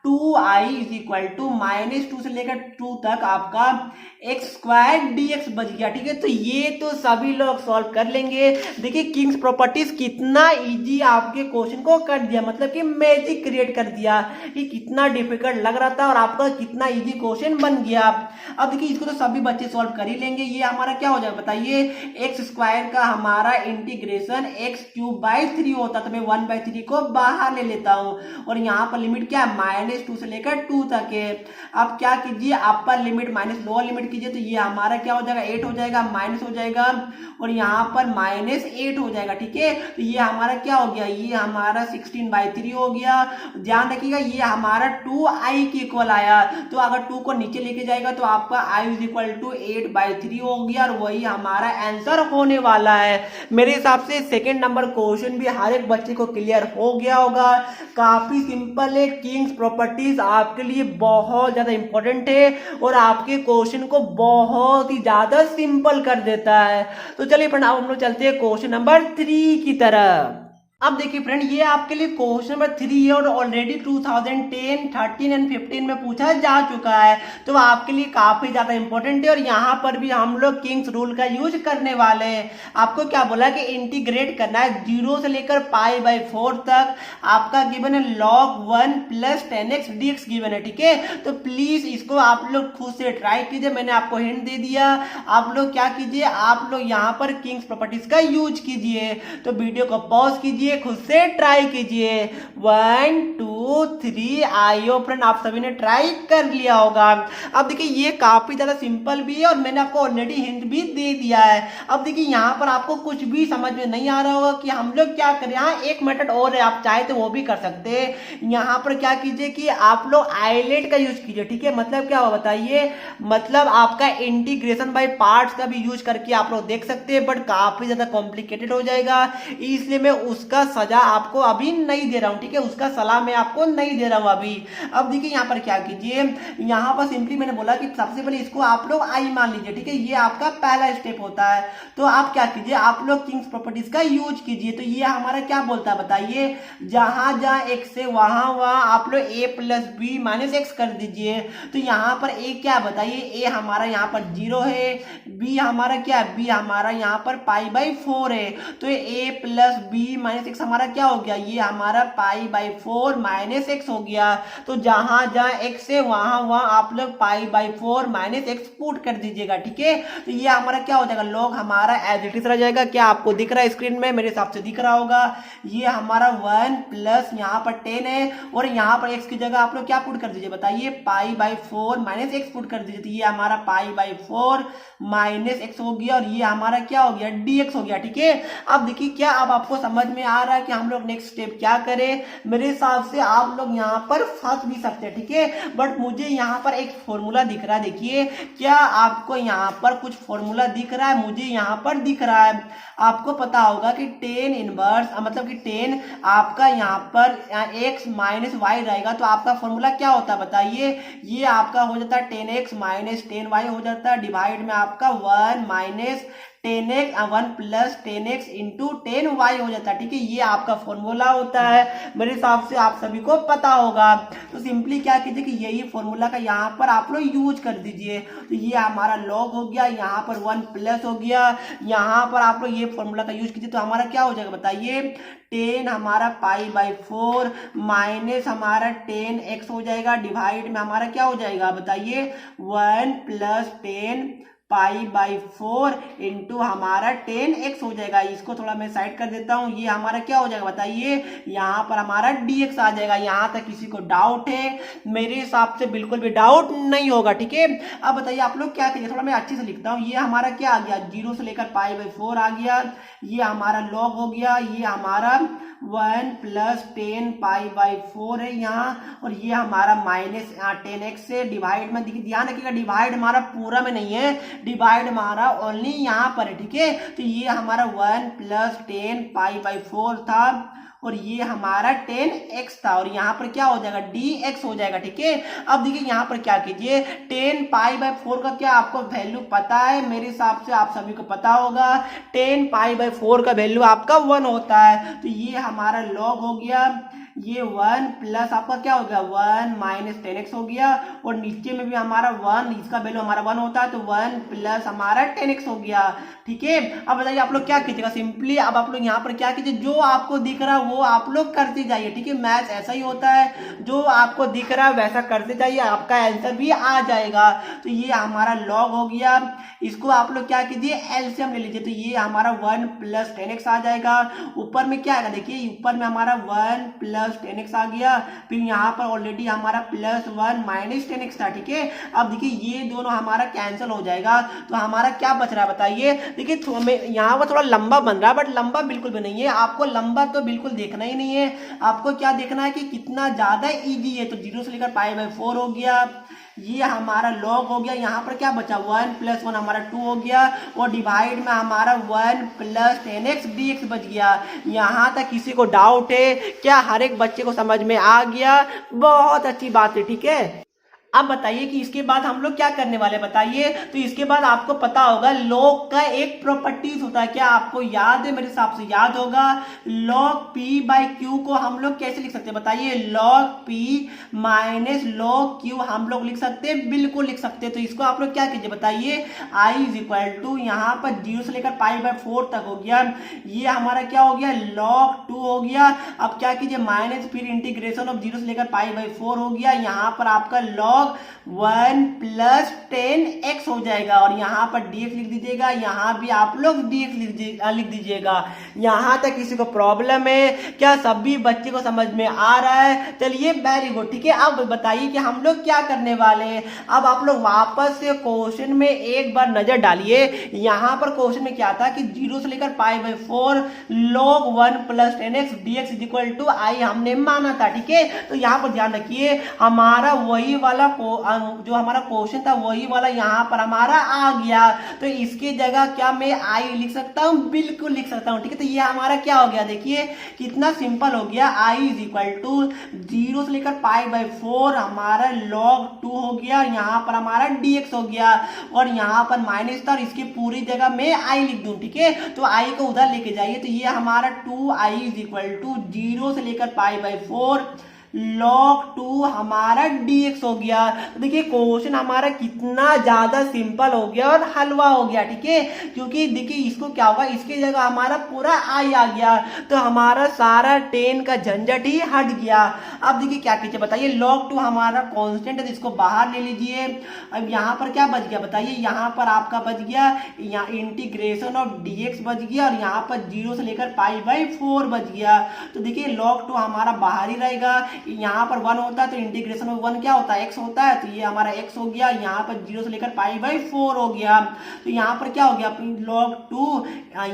2i = -2 से लेकर 2 तक आपका x² dx बच गया, ठीक है। तो ये तो सभी लोग सॉल्व कर लेंगे। देखिए किंग्स प्रॉपर्टीज कितना इजी आपके क्वेश्चन को कर दिया, मतलब कि मैजिक क्रिएट कर दिया कि कितना डिफिकल्ट लग रहा था और आपका कितना इजी क्वेश्चन बन गया। अब देखिए इसको तो सभी बच्चे सॉल्व कर ही लेंगे। ये हमारा क्या हो जाएगा बताइए, x² का हमारा इंटीग्रेशन x³ होता, तो मैं 1/3 को बाहर ले लेता हूँ और यहाँ पर लिमिट क्या है, -2 से लेकर 2 तक है। अब क्या कीजिए, upper limit minus lower limit कीजिए तो ये हमारा क्या हो जाएगा, 8 हो जाएगा, माइनस हो जाएगा और यहाँ पर -8 हो जाएगा, ठीक है। तो ये हमारा क्या हो गया, ये हमारा 16/3 हो गया। ध्यान रखिएगा ये हमारा 2i के इक्वल आया, तो अगर 2 को नीचे लेके जाएगा तो आपका i = 8/3 हो गया और वही हमारा आंसर होने वाला है। मेरे हिसाब से सेकेंड नंबर क्वेश्चन भी हर एक बच्चे को क्लियर हो गया होगा। काफी सिंपल है, किंग्स प्रॉपर्टीज आपके लिए बहुत ज्यादा इंपॉर्टेंट है और आपके क्वेश्चन को बहुत ही ज्यादा सिंपल कर देता है। तो चलिए फ्रेंड अब हम लोग चलते हैं क्वेश्चन नंबर 3 की तरफ। अब देखिए फ्रेंड, ये आपके लिए क्वेश्चन नंबर 3 और ऑलरेडी 2010, 13 एंड 15 में पूछा जा चुका है, तो आपके लिए काफी ज्यादा इंपॉर्टेंट है। और यहाँ पर भी हम लोग किंग्स रूल का यूज करने वाले हैं। आपको क्या बोला कि इंटीग्रेट करना है 0 से लेकर π/4 तक। आपका गिवन है log 1 plus 10x dx given है, ठीक है। तो प्लीज इसको आप लोग खुद से ट्राई कीजिए, मैंने आपको हिंट दे दिया। आप लोग क्या कीजिए, आप लोग यहाँ पर किंग्स प्रॉपर्टीज का यूज कीजिए। तो वीडियो को पॉज कीजिए, खुद से ट्राई कीजिए। 1 2 3 आइयो फ्रेंड, आप सभी ने ट्राई कर लिया होगा। अब देखिए ये काफी ज्यादा सिंपल भी है और मैंने आपको ऑलरेडी हिंट भी दे दिया है। अब देखिए यहाँ पर आपको कुछ भी समझ में नहीं आ रहा होगा कि हम लोग क्या करें। यहाँ एक मेथड और है, आप चाहे तो वो भी कर सकते हैं। यहाँ पर क्या कीजिए कि आप लोग आइलेट का यूज कीजिए, ठीक है। मतलब क्या होगा बताइए, मतलब आपका इंटीग्रेशन बाय पार्ट्स का भी यूज करके आप लोग देख सकते हैं, बट काफी ज्यादा कॉम्प्लिकेटेड हो जाएगा, इसलिए मैं उसका सजा आपको अभी नहीं दे रहा हूं, ठीक है। उसका सलाह मैं आपको नहीं दे रहा हूं अभी। अब देखिए यहाँ पर क्या कीजिए, यहाँ पर सिंपली मैंने बोला कि सबसे पहले इसको आप लोग आई मान लीजिए, ठीक है। ये आपका पहला स्टेप होता है। तो आप क्या कीजिए, आप लोग किंग्स प्रॉपर्टीज का यूज कीजिए। तो ये हमारा क्या बोलता है बताइए, जहां जहां x से वहां वहां आप लोग a plus B minus x कर दीजिए। तो यहाँ पर a क्या बताइए, a हमारा यहाँ पर 0 है, b हमारा क्या है, b हमारा यहाँ पर π/4 है। तो a plus B minus x हमारा क्या हो गया, ये हमारा π/4 माइनस एक्स हो गया। तो जहां जहां x है वहां वहां आप लोग π/4 माइनस एक्स पुट कर दीजिएगा, ठीक है। तो ये हमारा क्या हो जाएगा, लॉग हमारा एज इट इज रह जाएगा। क्या आपको दिख रहा है स्क्रीन में, मेरे हिसाब से दिख रहा होगा। ये हमारा 1 प्लस यहाँ पर 10 है और यहाँ पर x की जगह आप लोग क्या पुट कर दीजिए बताइए, π/4 माइनस एक्स पुट कर दीजिए। तो ये हमारा π/4 माइनस एक्स हो गया और ये हमारा क्या हो गया, dx हो गया, ठीक है। अब देखिए क्या अब आपको समझ में आ रहा है कि हम लोग नेक्स्ट स्टेप क्या करें। मेरे हिसाब से आप लोग यहाँ पर फंस भी सकते हैं, ठीक है। बट मुझे यहाँ पर एक फॉर्मूला दिख रहा है, देखिए क्या आपको यहाँ पर कुछ फॉर्मूला दिख रहा है, मुझे यहाँ पर दिख रहा है। आपको पता होगा कि टेन इनवर्स मतलब कि 10 आपका यहाँ पर x माइनस वाई रहेगा। तो आपका फॉर्मूला क्या होता है बताइए, ये आपका हो जाता है 10x माइनस 10y हो जाता है, डिवाइड में आपका 1 minus 10x 1 plus 10x into 10y हो जाता है, ठीक है। ये आपका फॉर्मूला होता है, मेरे हिसाब से आप सभी को पता होगा। तो सिंपली क्या कीजिए कि यही फॉर्मूला का यहाँ पर आप लोग यूज कर दीजिए। तो ये हमारा लॉग हो गया, यहाँ पर 1 प्लस हो गया, यहाँ पर आप लोग ये फॉर्मूला का यूज कीजिए। तो हमारा क्या हो जाएगा बताइए, 10 हमारा π/4 माइनस हमारा 10x हो जाएगा, डिवाइड में हमारा क्या हो जाएगा बताइए, 1 प्लस 10 π/4 इंटू हमारा 10x हो जाएगा। इसको थोड़ा मैं साइड कर देता हूँ। ये हमारा क्या हो जाएगा बताइए, यहाँ पर हमारा dx आ जाएगा। यहाँ तक किसी को डाउट है? मेरे हिसाब से बिल्कुल भी डाउट नहीं होगा, ठीक है। अब बताइए आप लोग क्या करिए, थोड़ा मैं अच्छे से लिखता हूँ। ये हमारा क्या आ गया, 0 से लेकर π/4 आ गया, ये हमारा लॉग हो गया, ये हमारा 1 प्लस 10 π/4 है यहाँ, और ये हमारा माइनस 10x से डिवाइड में, देखिए ध्यान रखिएगा डिवाइड हमारा पूरा में नहीं है, डिवाइड हमारा ओनली यहाँ पर है, ठीक है। तो ये हमारा 1 प्लस 10 π/4 था और ये हमारा 10x था, और यहाँ पर क्या हो जाएगा, dx हो जाएगा, ठीक है। अब देखिए यहाँ पर क्या कीजिए, 10 π/4 का क्या आपको वैल्यू पता है? मेरे हिसाब से आप सभी को पता होगा, 10 π/4 का वैल्यू आपका 1 होता है। तो ये हमारा लॉग हो गया, ये 1 प्लस आपका क्या हो गया, 1 माइनस 10x हो गया, और नीचे में भी हमारा 1, इसका वैल्यू हमारा 1 होता है, तो 1 प्लस हमारा 10x हो गया, ठीक है। अब बताइए आप लोग क्या कीजिएगा, सिंपली अब आप लोग यहाँ पर क्या कीजिए, जो आपको दिख रहा है वो आप लोग करते जाइए, ठीक है। मैथ्स ऐसा ही होता है, जो आपको दिख रहा है वैसा करते जाइए, आपका आंसर भी आ जाएगा। तो ये हमारा लॉग हो गया, इसको आप लोग क्या कीजिए, एलसीएम ले लीजिए। तो ये हमारा 1 प्लस 10x आ जाएगा, ऊपर में क्या आएगा देखिए, ऊपर में हमारा 1 प्लस 10x आ गया, फिर यहाँ पर ऑलरेडी हमारा प्लस 1 माइनस 10x था, ठीक है। अब देखिए ये दोनों हमारा कैंसिल हो जाएगा, तो हमारा क्या बच रहा है बताइए। देखिए यहाँ पर थोड़ा लंबा बन रहा है, बट लंबा बिल्कुल भी नहीं है, आपको लंबा तो बिल्कुल देखना ही नहीं है, आपको क्या देखना है कि कितना ज्यादा इजी है। तो 0 से लेकर π/4 हो गया, ये हमारा लॉग हो गया, यहाँ पर क्या बचा, 1 प्लस 1 हमारा 2 हो गया, और डिवाइड में हमारा 1 प्लस 10x dx बच गया। यहाँ तक किसी को डाउट है क्या? हर एक बच्चे को समझ में आ गया? बहुत अच्छी बात है, ठीक है। अब बताइए कि इसके बाद हम लोग क्या करने वाले बताइए। तो इसके बाद आपको पता होगा लॉग का एक प्रॉपर्टीज होता है, क्या आपको याद है? मेरे हिसाब से याद होगा। लॉग पी बाई क्यू को हम लोग कैसे लिख सकते हैं बताइए? Log P minus log Q हम लोग लिख सकते हैं, बिल्कुल लिख सकते हैं। तो इसको आप लोग क्या कीजिए बताइए? आई इज इक्वल टू यहाँ पर 0 से लेकर पाई बाई 4 तक हो गया, ये हमारा क्या हो गया? लॉग 2 हो गया। अब क्या कीजिए? माइनस फिर इंटीग्रेशन ऑफ 0 से लेकर पाई बाई 4 हो गया, यहाँ पर आपका लॉग 1 प्लस 10x हो जाएगा और यहाँ पर dx लिख दीजिएगा, यहाँ भी आप लोग dx लिख दीजिएगा। यहाँ तक किसी को प्रॉब्लम है क्या? सभी बच्चे को समझ में आ रहा है? चलिए वेरी गुड, ठीक है। अब बताइए कि हम लोग क्या करने वाले हैं। अब आप लोग वापस से क्वेश्चन में एक बार नजर डालिए। यहाँ पर क्वेश्चन में क्या था कि 0 से लेकर pi by 4 log 1 plus 10x dx is equal to I हमने माना था, ठीक है। तो यहाँ पर ध्यान रखिए, हमारा वही वाला जो हमारा क्वेश्चन था वही वाला यहाँ पर हमारा आ गया। तो इसकी जगह क्या मैं आई लिख सकता हूँ? बिल्कुल लिख सकता हूँ, ठीक है। तो ये हमारा क्या हो गया? देखिए कितना सिंपल हो गया। आई इज इक्वल टू 0 से लेकर पाई बाई 4 हमारा log 2 हो गया, यहाँ पर हमारा dx हो गया और यहाँ पर माइनस था और इसकी पूरी जगह मैं आई लिख दूं, ठीक है। तो आई को उधर लेके जाइए, तो ये हमारा 2i इज इक्वल टू 0 से लेकर पाई बाई 4 log 2 हमारा dx हो गया। तो देखिए क्वेश्चन हमारा कितना ज्यादा सिंपल हो गया और हलवा हो गया, ठीक है। क्योंकि देखिए इसको क्या होगा, इसकी जगह हमारा पूरा आई आ गया, तो हमारा सारा 10 का झंझट ही हट गया। अब देखिए क्या कीजिए बताइए? log 2 हमारा कांस्टेंट है, तो इसको बाहर ले लीजिए। अब यहाँ पर क्या बच गया बताइए? यहाँ पर आपका बच गया यहाँ इंटीग्रेशन ऑफ dx बच गया और यहाँ पर 0 से लेकर पाई बाई 4 बच गया। तो देखिए log 2 हमारा बाहर ही रहेगा, यहाँ पर 1 होता है तो इंटीग्रेशन ऑफ 1 क्या होता है? x होता है, तो ये हमारा x हो गया, यहाँ पर 0 से लेकर पाई बाई 4 हो गया। तो यहाँ पर क्या हो गया? log 2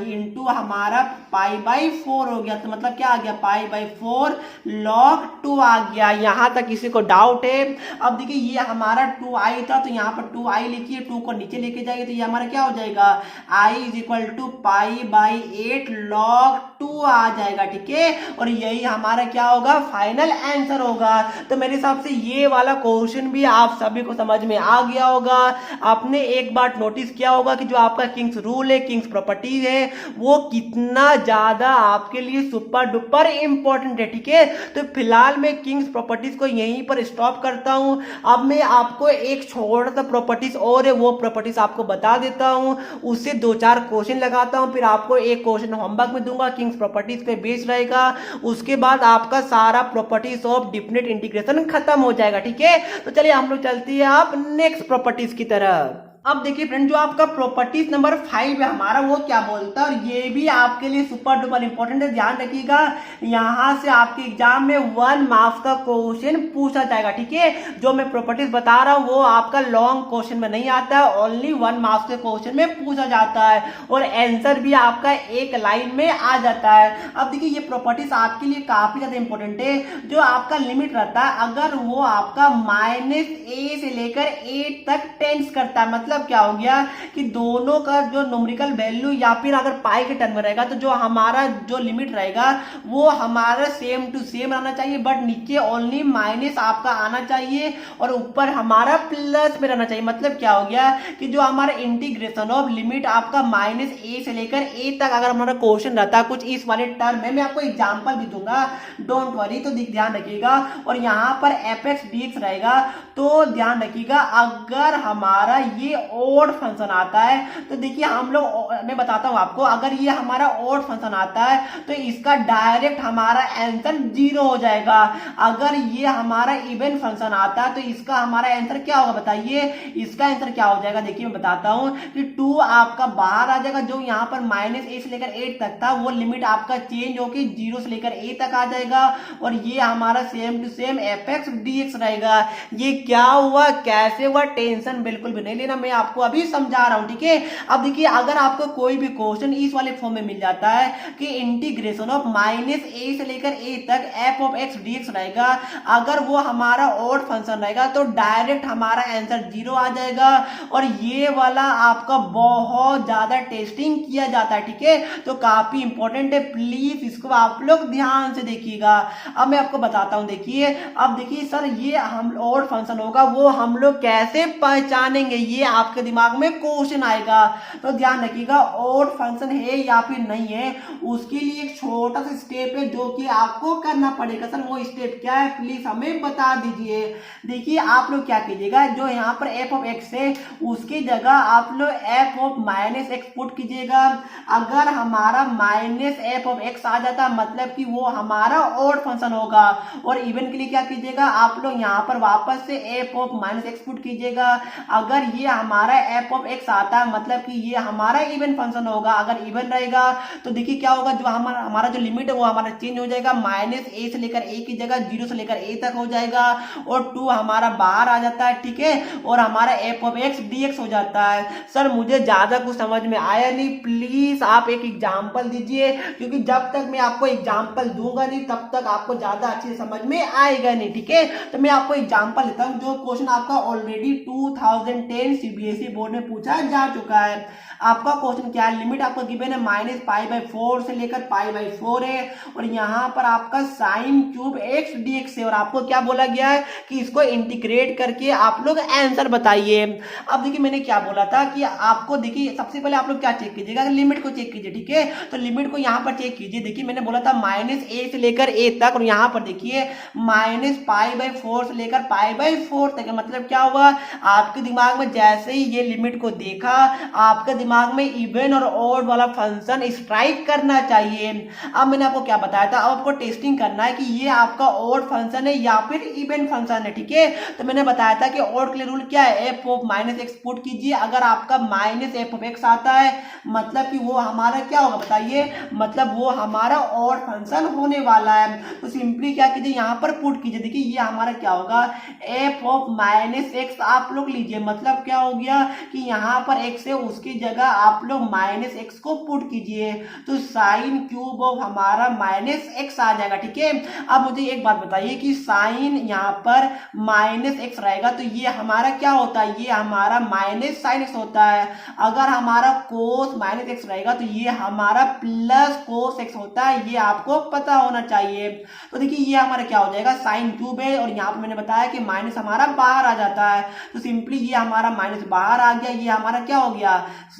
इंटू हमारा पाई बाई 4 हो गया, तो मतलब क्या आ गया? पाई बाई 4 log 2 आ गया। यहाँ तक किसी को डाउट है? अब देखिए ये हमारा 2i था, तो यहाँ पर 2i लिखिए, 2 को नीचे लेके जाइए, तो ये हमारा क्या हो जाएगा? i is equal to pi by 8 log 2 आ जाएगा, ठीक है। और यही हमारा क्या होगा? फाइनल आंसर होगा। तो मेरे हिसाब से ये वाला क्वेश्चन भी आप सभी को समझ में आ गया होगा। आपने एक बात नोटिस किया होगा कि जो आपका किंग्स रूल है, किंग्स प्रॉपर्टीज है, वो कितना ज्यादा आपके लिए सुपर डुपर इंपॉर्टेंट है, ठीक है। तो फिलहाल मैं किंग्स प्रॉपर्टीज को यहीं पर स्टॉप करता हूं। अब मैं आपको एक छोटा सा प्रॉपर्टीज और है, वो प्रॉपर्टीज आपको बता देता हूं, उससे 2-4 क्वेश्चन लगाता हूं, फिर आपको एक क्वेश्चन होमवर्क में दूंगा, किंग्स प्रॉपर्टीज पे बेस्ड रहेगा। उसके बाद आपका सारा प्रॉपर्टीज ऑफ डिफिनिट इंटीग्रेशन खत्म हो जाएगा, ठीक है। तो चलिए हम लोग चलते हैं आप नेक्स्ट प्रॉपर्टीज की तरफ। अब देखिए फ्रेंड, जो आपका प्रॉपर्टीज नंबर 5 है हमारा, वो क्या बोलता है, और ये भी आपके लिए सुपर डुपर इंपॉर्टेंट है, ध्यान रखिएगा। यहाँ से आपके एग्जाम में 1 मार्क्स का क्वेश्चन पूछा जाएगा, ठीक है। जो मैं प्रॉपर्टीज बता रहा हूँ वो आपका लॉन्ग क्वेश्चन में नहीं आता है, ओनली 1 मार्क्स के क्वेश्चन में पूछा जाता है और आंसर भी आपका एक लाइन में आ जाता है। अब देखिए ये प्रॉपर्टीज आपके लिए काफी ज्यादा इंपॉर्टेंट है। जो आपका लिमिट रहता है, अगर वो आपका -a से लेकर 8 तक टेंस करता है, मतलब क्या हो गया कि दोनों का जो न्यूमेरिकल वैल्यू या फिर अगर पाई के टर्म में रहेगा, तो जो हमारा जो लिमिट रहेगा वो हमारा सेम टू सेम रहना चाहिए, बट नीचे ओनली माइनस आपका आना चाहिए और ऊपर हमारा प्लस में रहना चाहिए। मतलब क्या हो गया कि जो हमारा इंटीग्रेशन ऑफ लिमिट आपका -a से लेकर a तक अगर हमारा क्वेश्चन रहता है कुछ इस वाले टर्म में, मैं आपको एग्जांपल भी दूंगा, डोंट वरी, तो ध्यान रखिएगा। और यहाँ पर fx dx रहेगा, तो ध्यान रखिएगा अगर हमारा ये ऑड फंक्शन आता है, तो देखिए हम लोग, मैं बताता हूं आपको, अगर ये हमारा ऑड फंक्शन आता है तो इसका डायरेक्ट हमारा आंसर 0 हो जाएगा। अगर ये हमारा इवन फंक्शन आता है तो इसका हमारा आंसर क्या होगा बताइए? इसका आंसर क्या हो जाएगा? देखिए मैं बताता हूं कि 2 आपका बाहर आ जाएगा, जो यहाँ पर -a से लेकर 8 तक था वो लिमिट आपका चेंज होकर 0 से लेकर a तक आ जाएगा और ये हमारा same to same fx dx रहेगा। ये क्या हुआ, कैसे हुआ, टेंशन बिल्कुल भी नहीं लेना, मैं आपको अभी समझा रहा हूं, ठीक है। अब देखिए अगर आपको कोई भी क्वेश्चन इस वाले फॉर्म में मिल जाता है कि इंटीग्रेशन ऑफ -a से लेकर a तक f ऑफ x dx रहेगा, अगर वो हमारा ऑड फंक्शन रहेगा तो डायरेक्ट हमारा आंसर 0 आ जाएगा। और ये वाला आपका बहुत ज्यादा टेस्टिंग किया जाता है, ठीक है, तो काफी इंपॉर्टेंट है, प्लीज इसको आप लोग ध्यान से देखिएगा। अब मैं आपको बताता हूं, देखिए अब देखिए सर ये हम ऑड फंक्शन होगा वो हम लोग कैसे पहचानेंगे, ये आपके दिमाग में क्वेश्चन आएगा। तो ध्यान रखिएगा ऑड फंक्शन है या फिर नहीं है, उसके लिए एक छोटा सा स्टेप है जो कि आपको करना पड़ेगा। सर वो स्टेप क्या है, प्लीज हमें बता दीजिए। देखिए आप लोग क्या कीजिएगा, जो यहाँ पर f ऑफ x है उसकी जगह आप लोग f ऑफ -x पुट कीजिएगा। अगर हमारा -f ऑफ x आ जाता मतलब कि वो हमारा ऑड फंक्शन होगा। और इवन के लिए क्या कीजिएगा, आप लोग यहाँ पर वापस से f ऑफ -x पुट कीजिएगा। अगर ये हमारा f ऑफ x आता है मतलब कि ये हमारा इवन फंक्शन होगा। अगर इवन रहेगा तो देखिए क्या होगा, जो हमारा जो लिमिट है वो हमारा चेंज हो जाएगा, -a से लेकर a की जगह 0 से लेकर a तक हो जाएगा और 2 हमारा बाहर आ जाता है, ठीक है, और हमारा f ऑफ x dx हो जाता है। सर मुझे ज्यादा कुछ समझ में आया नहीं, प्लीज आप एक एग्जांपल दीजिए, क्योंकि जब तक मैं आपको एग्जांपल दूंगा नहीं तब तक आपको ज्यादा अच्छे से समझ में आएगा नहीं, ठीक है। तो मैं आपको एग्जांपल देता हूं, जो क्वेश्चन आपका ऑलरेडी 2010 सीबीएसई बोर्ड में पूछा जा चुका है। आपका क्वेश्चन क्या है, लिमिट आपको गिवन है -π/4 से लेकर π/4 है और यहाँ पर आपका साइन क्यूब x dx है और आपको क्या बोला गया है कि इसको इंटीग्रेट करके आप लोग आंसर बताइए। अब देखिए मैंने क्या बोला था कि आपको देखिए सबसे पहले आप लोग क्या चेक कीजिएगा, लिमिट को चेक कीजिए, ठीक है। तो लिमिट को यहाँ पर चेक कीजिए। देखिए मैंने बोला था -a से लेकर a तक और यहाँ पर देखिए -π/4 से लेकर π/4 तक, मतलब क्या हुआ, आपके दिमाग में जैसे ही ये लिमिट को देखा आपके दिमाग में इवन और ऑड वाला फंक्शन स्ट्राइक करना चाहिए। अब मैंने आपको क्या बताया था, अब आपको टेस्टिंग करना है कि ये आपका ऑड फंक्शन है या फिर इवन फंक्शन है, ठीक है। तो मैंने बताया था कि ऑड के लिए रूल क्या है, f ऑफ -x पुट कीजिए। अगर आपका -f ऑफ x आता है मतलब कि वो हमारा क्या होगा बताइए, मतलब वो हमारा ऑड फंक्शन होने वाला है। तो सिंपली क्या कीजिए, यहाँ पर पुट कीजिए। देखिए ये हमारा क्या होगा, f ऑफ -x आप लोग लीजिए, मतलब क्या हो गया कि यहाँ पर x है उसकी जगह आप लोग -x को पुट कीजिए, तो साइन क्यूब ऑफ हमारा -x आ जाएगा, ठीक है। अब मुझे एक बात बताइए कि साइन यहाँ पर -x रहेगा तो ये हमारा क्या होता है, ये हमारा -sin x होता है। अगर हमारा cos -x रहेगा तो ये हमारा प्लस cos x होता है, ये आपको पता होना चाहिए। तो देखिए ये हमारा क्या हो जाएगा, साइन क्यूब है और यहाँ पर मैंने बताया कि माइनस हमारा बाहर आ जाता है, तो सिंपली ये हमारा माइनस बाहर आ गया, ये हमारा क्या हो गया,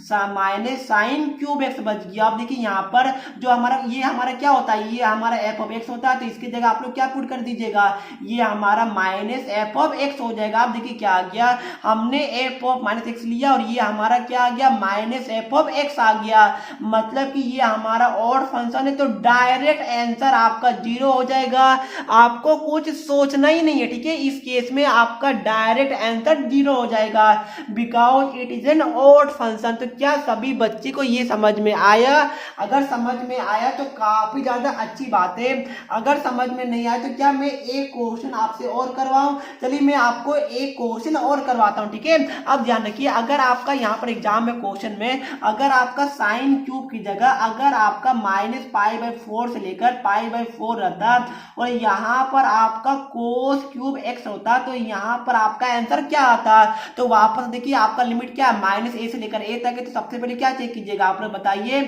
-sin क्यूब x बच गया। अब देखिए यहाँ पर जो हमारा ये हमारा क्या होता है, ये हमारा f ऑफ x होता है, तो इसकी जगह आप लोग क्या पुट कर दीजिएगा, ये हमारा -f ऑफ x हो जाएगा। अब देखिए क्या आ गया, हमने f ऑफ -x लिया और ये हमारा क्या आ गया, -f ऑफ x आ गया, मतलब कि ये हमारा ऑड फंक्शन है, तो डायरेक्ट आंसर आपका 0 हो जाएगा। आपको कुछ सोचना ही नहीं है, ठीक है, इस केस में आपका डायरेक्ट आंसर 0 हो जाएगा, because it is an odd function. तो क्या सभी बच्चे को ये समझ में आया? अगर समझ में आया तो काफी ज्यादा अच्छी बात है, अगर समझ में नहीं आया तो क्या मैं एक क्वेश्चन आपसे और करवाऊं? चलिए मैं आपको एक क्वेश्चन और करवाता हूं, ठीक है। अब ध्यान रखिए, अगर आपका यहाँ पर एग्जाम में क्वेश्चन में अगर आपका साइन क्यूब की जगह अगर आपका -π/4 से लेकर π/4 रहता और यहाँ पर आपका कोस क्यूब x होता तो यहाँ पर आपका आंसर क्या आता? तो वापस देखिए आपका लिमिट क्या है, -a से लेकर a तक है, तो सबसे पहले क्या चेक कीजिएगा आप लोग बताइए,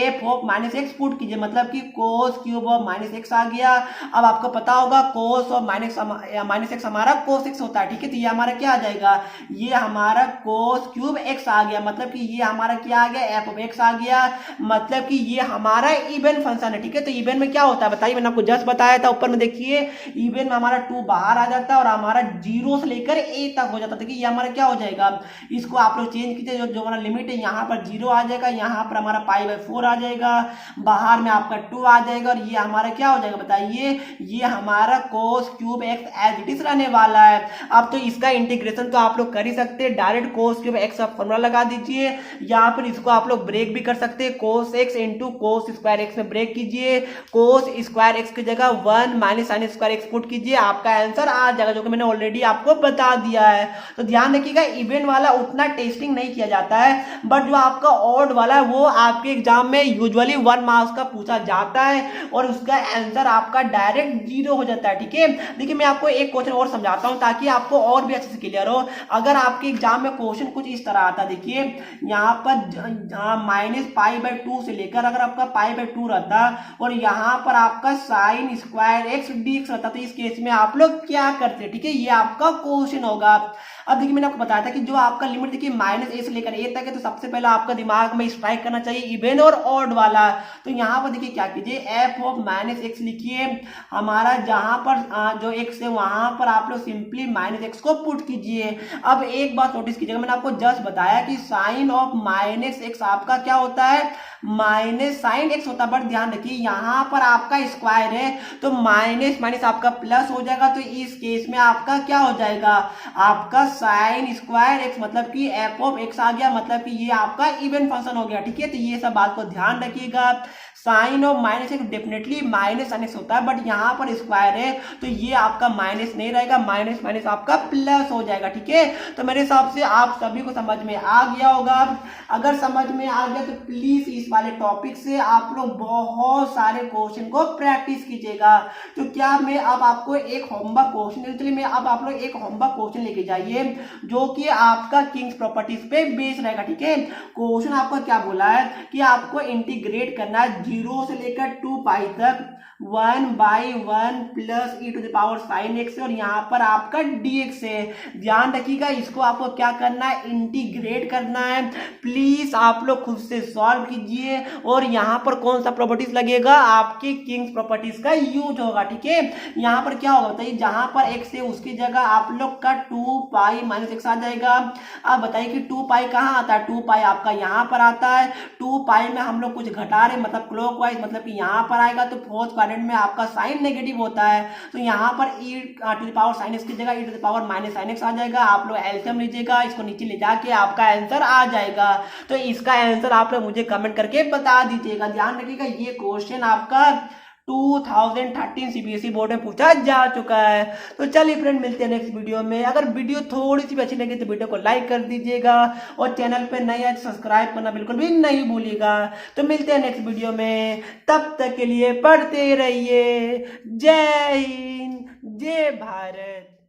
f ऑफ -x पुट कीजिए, मतलब कि कोस क्यूब ऑफ -x आ गया। अब आपको पता होगा कोस ऑफ -x हमारा कोस x होता है, ठीक है, तो ये हमारा क्या आ जाएगा, ये हमारा कोस क्यूब x आ गया, मतलब कि ये हमारा क्या आ गया, f ऑफ x आ गया, मतलब कि ये हमारा इवन फंक्शन है, ठीक है। तो इवन में क्या होता है बताइए, मैंने आपको जस्ट बताया था, ऊपर में देखिए इवन में हमारा 2 बाहर आ जाता है और हमारा 0 से लेकर a तक हो जाता है। देखिए ये हमारा क्या हो जाएगा, इसको आप लोग चेंज कीजिए, जो हमारा लिमिट है यहाँ पर 0 आ जाएगा, यहाँ पर हमारा π/4 आ जाएगा, बाहर में आपका 2 आ जाएगा और ये हमारा क्या हो जाएगा बताइए, ये हमारा cos cube x as it is रहने वाला है। अब तो इसका इंटीग्रेशन तो आप लोग कर ही सकते हैं, डायरेक्ट कोस क्यूब x का फॉर्मूला लगा दीजिए, या फिर इसको आप लोग ब्रेक भी कर सकते हैं, कोस x into cos square x में ब्रेक कीजिए, कोस स्क्वायर x की जगह 1 - sin स्क्वायर x पुट कीजिए, आपका आंसर आ जाएगा, जो कि मैंने ऑलरेडी आपको बता दिया है। तो ध्यान रखिएगा इवन वाला उतना टेस्टिंग नहीं किया जाता है, बट जो आपका ऑड वाला है वो आपके एग्जाम में यूजुअली 1 मार्क्स का पूछा जाता है और उसका आंसर आपका डायरेक्ट 0 हो जाता है। ठीक है, देखिए मैं आपको एक क्वेश्चन और समझाता हूं ताकि आपको और भी अच्छे से क्लियर हो। अगर आपके एग्जाम में क्वेश्चन कुछ इस तरह आता है, देखिए यहाँ पर -π/2 से लेकर अगर आपका π/2 रहता और यहाँ पर आपका साइन स्क्वायर x dx रहता, तो इस केस में आप लोग क्या करते? ठीक है, ये आपका क्वेश्चन होगा। अब देखिए मैंने आपको बताया था कि जो आपका लिमिट देखिए -a से लेकर a तक है, तो सबसे पहले आपका दिमाग में स्ट्राइक करना चाहिए इवन और ऑड वाला। तो यहाँ पर देखिए क्या कीजिए, f ऑफ -x लिखिए, हमारा जहां पर जो x है वहां पर आप लोग सिंपली -x को पुट कीजिए। अब एक बात नोटिस कीजिएगा, मैंने आपको जस्ट बताया कि साइन ऑफ -x आपका क्या होता है, माइनस साइन x होता है, बट ध्यान रखिए यहाँ पर आपका स्क्वायर है तो माइनस माइनस आपका प्लस हो जाएगा, तो इस केस में आपका क्या हो जाएगा, आपका साइन स्क्वायर x मतलब कि f ऑफ x आ गया, मतलब कि ये आपका इवन फंक्शन हो गया। ठीक है, तो ये सब बात को ध्यान रखिएगा। Sine of -x definitely minus sine x होता है, बट यहाँ पर स्क्वायर है तो ये आपका माइनस नहीं रहेगा, माइनस माइनस आपका प्लस हो जाएगा। ठीक है, तो मेरे हिसाब से आप सभी को समझ में आ गया होगा। अगर समझ में आ गया तो प्लीज इस वाले टॉपिक से आप लोग बहुत सारे क्वेश्चन को प्रैक्टिस कीजिएगा। तो क्या मैं अब आपको एक होमवर्क क्वेश्चन, चलिए मैं अब आप लोग एक होमवर्क क्वेश्चन लेके जाइए जो कि आपका किंग्स प्रॉपर्टीज पे बेस रहेगा। ठीक है, क्वेश्चन आपको क्या बोला है कि आपको इंटीग्रेट करना है 0 से लेकर 2π तक 1/1 प्लस e⁻ sin x और यहाँ पर आपका dx है। ध्यान रखिएगा, इसको आपको क्या करना है, इंटीग्रेट करना है। प्लीज आप लोग खुद से सॉल्व कीजिए और यहाँ पर कौन सा प्रॉपर्टीज लगेगा, आपके किंग्स प्रॉपर्टीज का यूज होगा। ठीक है, यहाँ पर क्या होगा बताइए, जहां पर x है उसकी जगह आप लोग का 2π - x आ जाएगा। अब बताइए कि 2π कहाँ आता है, 2π आपका यहाँ पर आता है। 2π में हम लोग कुछ घटा रहे मतलब क्लॉकवाइज, मतलब कि यहाँ पर आएगा तो फोर्थ क्वाड्रेंट में आपका साइन नेगेटिव होता है, तो यहाँ पर e⁻ sin x की जगह e⁻ -sin x आ जाएगा। आप लोग एलसीएम लीजिएगा, इसको नीचे ले जाके आपका आंसर आ जाएगा। तो इसका आंसर आप लोग मुझे कमेंट करके बता दीजिएगा। ध्यान रखिएगा, ये क्वेश्चन आपका 2013 सीबीएसई बोर्ड में पूछा जा चुका है। तो चलिए फ्रेंड, मिलते हैं नेक्स्ट वीडियो में। अगर वीडियो थोड़ी सी भी अच्छी लगी तो वीडियो को लाइक कर दीजिएगा और चैनल पे नए आए तो सब्सक्राइब करना बिल्कुल भी नहीं भूलिएगा। तो मिलते हैं नेक्स्ट वीडियो में, तब तक के लिए पढ़ते रहिए। जय हिंद, जय भारत।